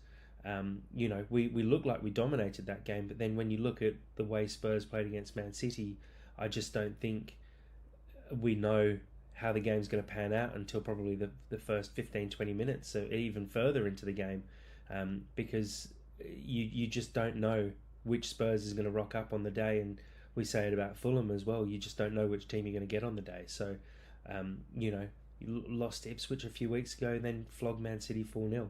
you know, we looked like we dominated that game, but then when you look at the way Spurs played against Man City, I just don't think we know how the game's going to pan out until probably the first 15-20 minutes, so even further into the game, because you just don't know which Spurs is going to rock up on the day. And we say it about Fulham as well, you just don't know which team you're going to get on the day. So you know, you lost to Ipswich a few weeks ago, then flogged Man City 4-0.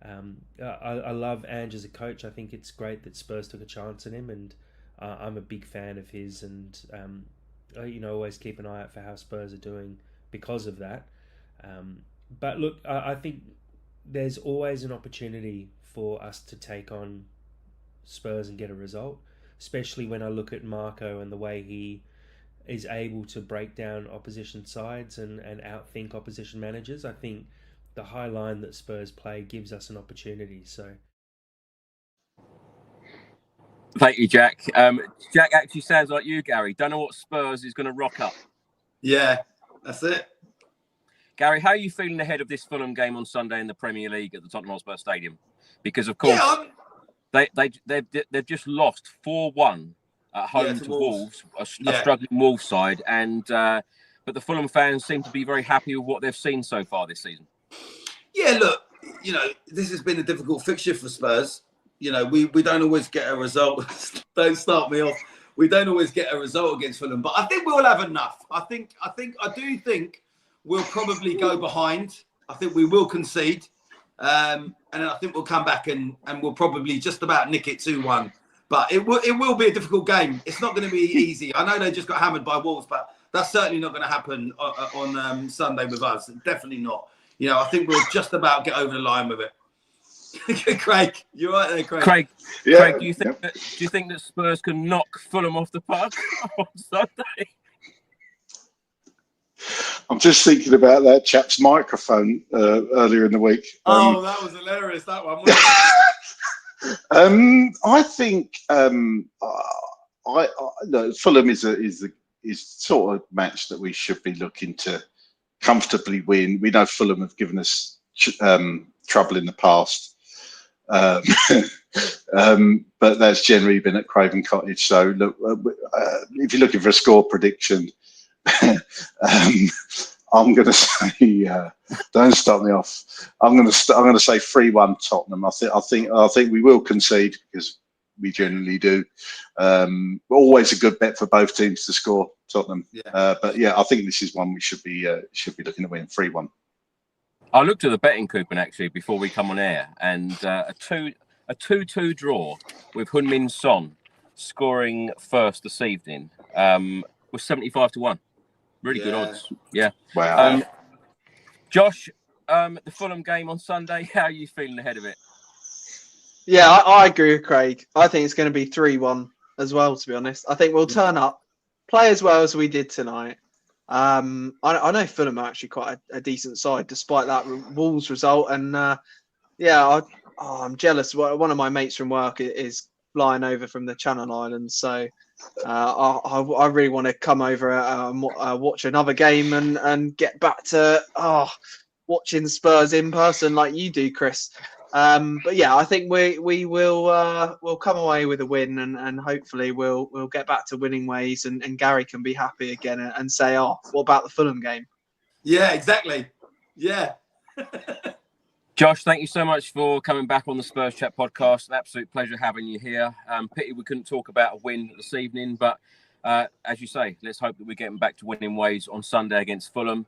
I love Ange as a coach. I think it's great that Spurs took a chance on him, and I'm a big fan of his, and you know, always keep an eye out for how Spurs are doing because of that. But look, I think there's always an opportunity for us to take on Spurs and get a result, especially when I look at Marco and the way he is able to break down opposition sides and outthink opposition managers. I think the high line that Spurs play gives us an opportunity. So. Thank you, Jack. Jack actually sounds like you, Gary. Don't know what Spurs is going to rock up. Yeah, that's it. Gary, how are you feeling ahead of this Fulham game on Sunday in the Premier League at the Tottenham Hotspur Stadium? Because of course they've just lost 4-1 at home to Wolves, a struggling Wolves side, and but the Fulham fans seem to be very happy with what they've seen so far this season. Yeah, look, you know, this has been a difficult fixture for Spurs. You know, we don't always get a result. Don't start me off. We don't always get a result against Fulham, but I think we'll have enough. I do think we'll probably go behind. I think we will concede, and then I think we'll come back and we'll probably just about nick it 2-1. But it will be a difficult game. It's not going to be easy. I know they just got hammered by Wolves, but that's certainly not going to happen on Sunday with us. Definitely not. You know, I think we'll just about get over the line with it. Craig, you're right there, Craig. Craig, do you think that Spurs can knock Fulham off the park on Sunday? I'm just thinking about that chap's microphone earlier in the week. That was hilarious. That one. I think Fulham is sort of match that we should be looking to comfortably win. We know Fulham have given us trouble in the past. But that's generally been at Craven Cottage. So look, if you're looking for a score prediction, I'm going to say, don't stop me off. I'm going to say 3-1 Tottenham. I think we will concede because we generally do. Always a good bet for both teams to score, Tottenham. Yeah. But yeah, I think this is one we should be looking to win 3-1. I looked at the betting coupon actually before we come on air, and a 2-2 draw with Heung-min Son scoring first this evening was 75-1. Really good odds. Yeah. Wow. Josh, the Fulham game on Sunday, how are you feeling ahead of it? Yeah, I agree with Craig. I think it's going to be 3-1 as well, to be honest. I think we'll turn up, play as well as we did tonight. I know Fulham are actually quite a decent side despite that Wolves result, and I'm jealous. One of my mates from work is flying over from the Channel Islands, so I really want to come over and watch another game and get back to watching Spurs in person like you do, Chris. But yeah, I think we will we'll come away with a win, and hopefully we'll get back to winning ways, and Gary can be happy again and say, "Oh, what about the Fulham game?" Yeah, exactly. Yeah. Josh, thank you so much for coming back on the Spurs Chat podcast. An absolute pleasure having you here. Pity we couldn't talk about a win this evening, but as you say, let's hope that we're getting back to winning ways on Sunday against Fulham.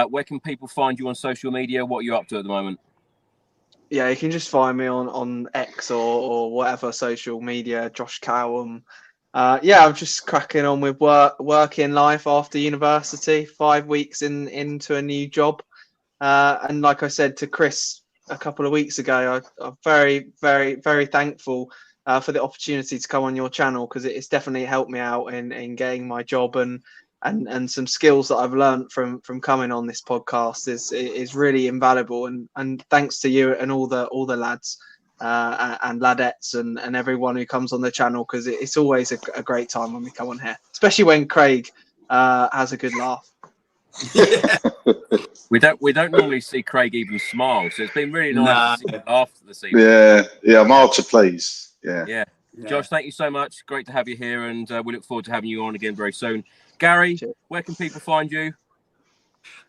Where can people find you on social media? What are you up to at the moment? Yeah, you can just find me on X or whatever social media, Josh Cowham. I'm just cracking on with working life after university, 5 weeks into a new job. And like I said to Chris a couple of weeks ago, I'm very, very, very thankful for the opportunity to come on your channel, because it's definitely helped me out in getting my job, and some skills that I've learned from coming on this podcast is really invaluable. And thanks to you and all the lads and ladettes and everyone who comes on the channel, because it's always a great time when we come on here, especially when Craig has a good laugh. Yeah. We don't normally see Craig even smile, so it's been really nice to see him laugh this evening. Yeah, I'm hard to please. Yeah. Josh, thank you so much. Great to have you here, and we look forward to having you on again very soon. Gary, where can people find you?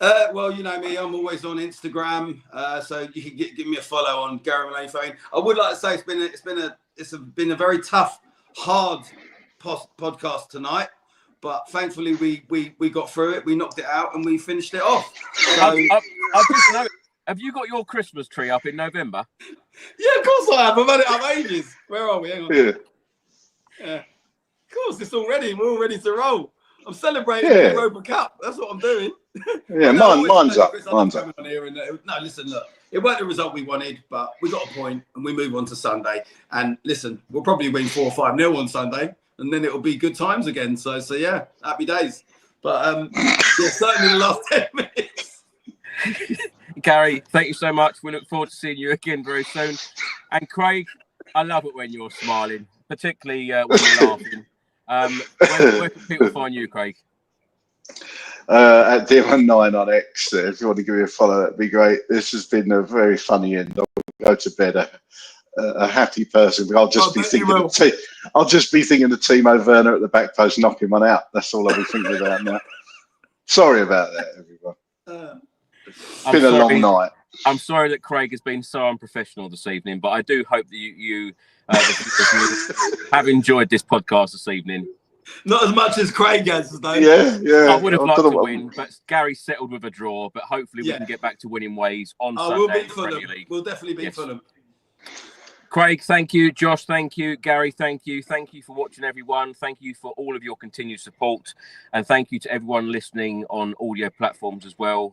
Well, you know me, I'm always on Instagram, so you can give me a follow on Gary Maloney Phone. I would like to say it's been a very tough, hard podcast tonight, but thankfully we got through it, we knocked it out, and we finished it off. So, I've just noticed, have you got your Christmas tree up in November? Yeah, of course I have. I've had it up ages. Where are we? Hang on. Yeah. Of course, it's all ready. We're all ready to roll. I'm celebrating the Europa Cup. That's what I'm doing. Yeah, mine's up. Mine's up. No, listen, look. It weren't the result we wanted, but we got a point, and we move on to Sunday. And listen, we'll probably win 4 or 5-0 on Sunday, and then it'll be good times again. So yeah, happy days. But certainly the last 10 minutes. Gary, thank you so much. We look forward to seeing you again very soon. And Craig, I love it when you're smiling, particularly when you're laughing. Where can people find you, Craig? At Dearman9 on X. If you want to give me a follow, that'd be great. This has been a very funny end. I'll go to bed a happy person. But I'll just be thinking of Timo Werner at the back post knocking one out. That's all I'll be thinking about now. Sorry about that, everyone. It's been a long night. I'm sorry that Craig has been so unprofessional this evening, but I do hope that you have enjoyed this podcast this evening. Not as much as Craig has, though. Yeah. I would have liked to win, but Gary settled with a draw. But hopefully we can get back to winning ways on Sunday. We'll beat Fulham. We'll definitely beat Fulham. Craig, thank you. Josh, thank you. Gary, thank you. Thank you for watching, everyone. Thank you for all of your continued support. And thank you to everyone listening on audio platforms as well.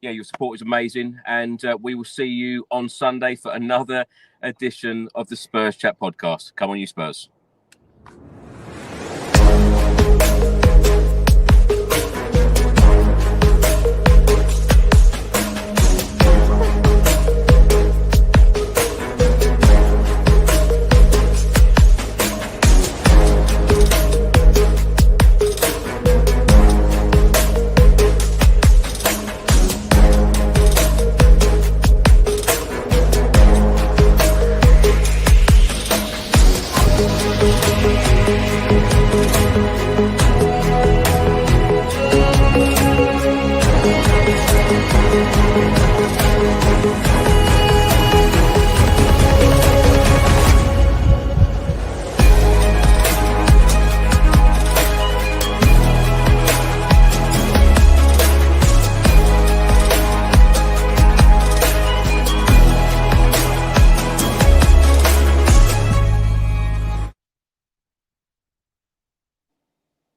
Your support is amazing. And we will see you on Sunday for another edition of the Spurs Chat podcast. Come on, you Spurs.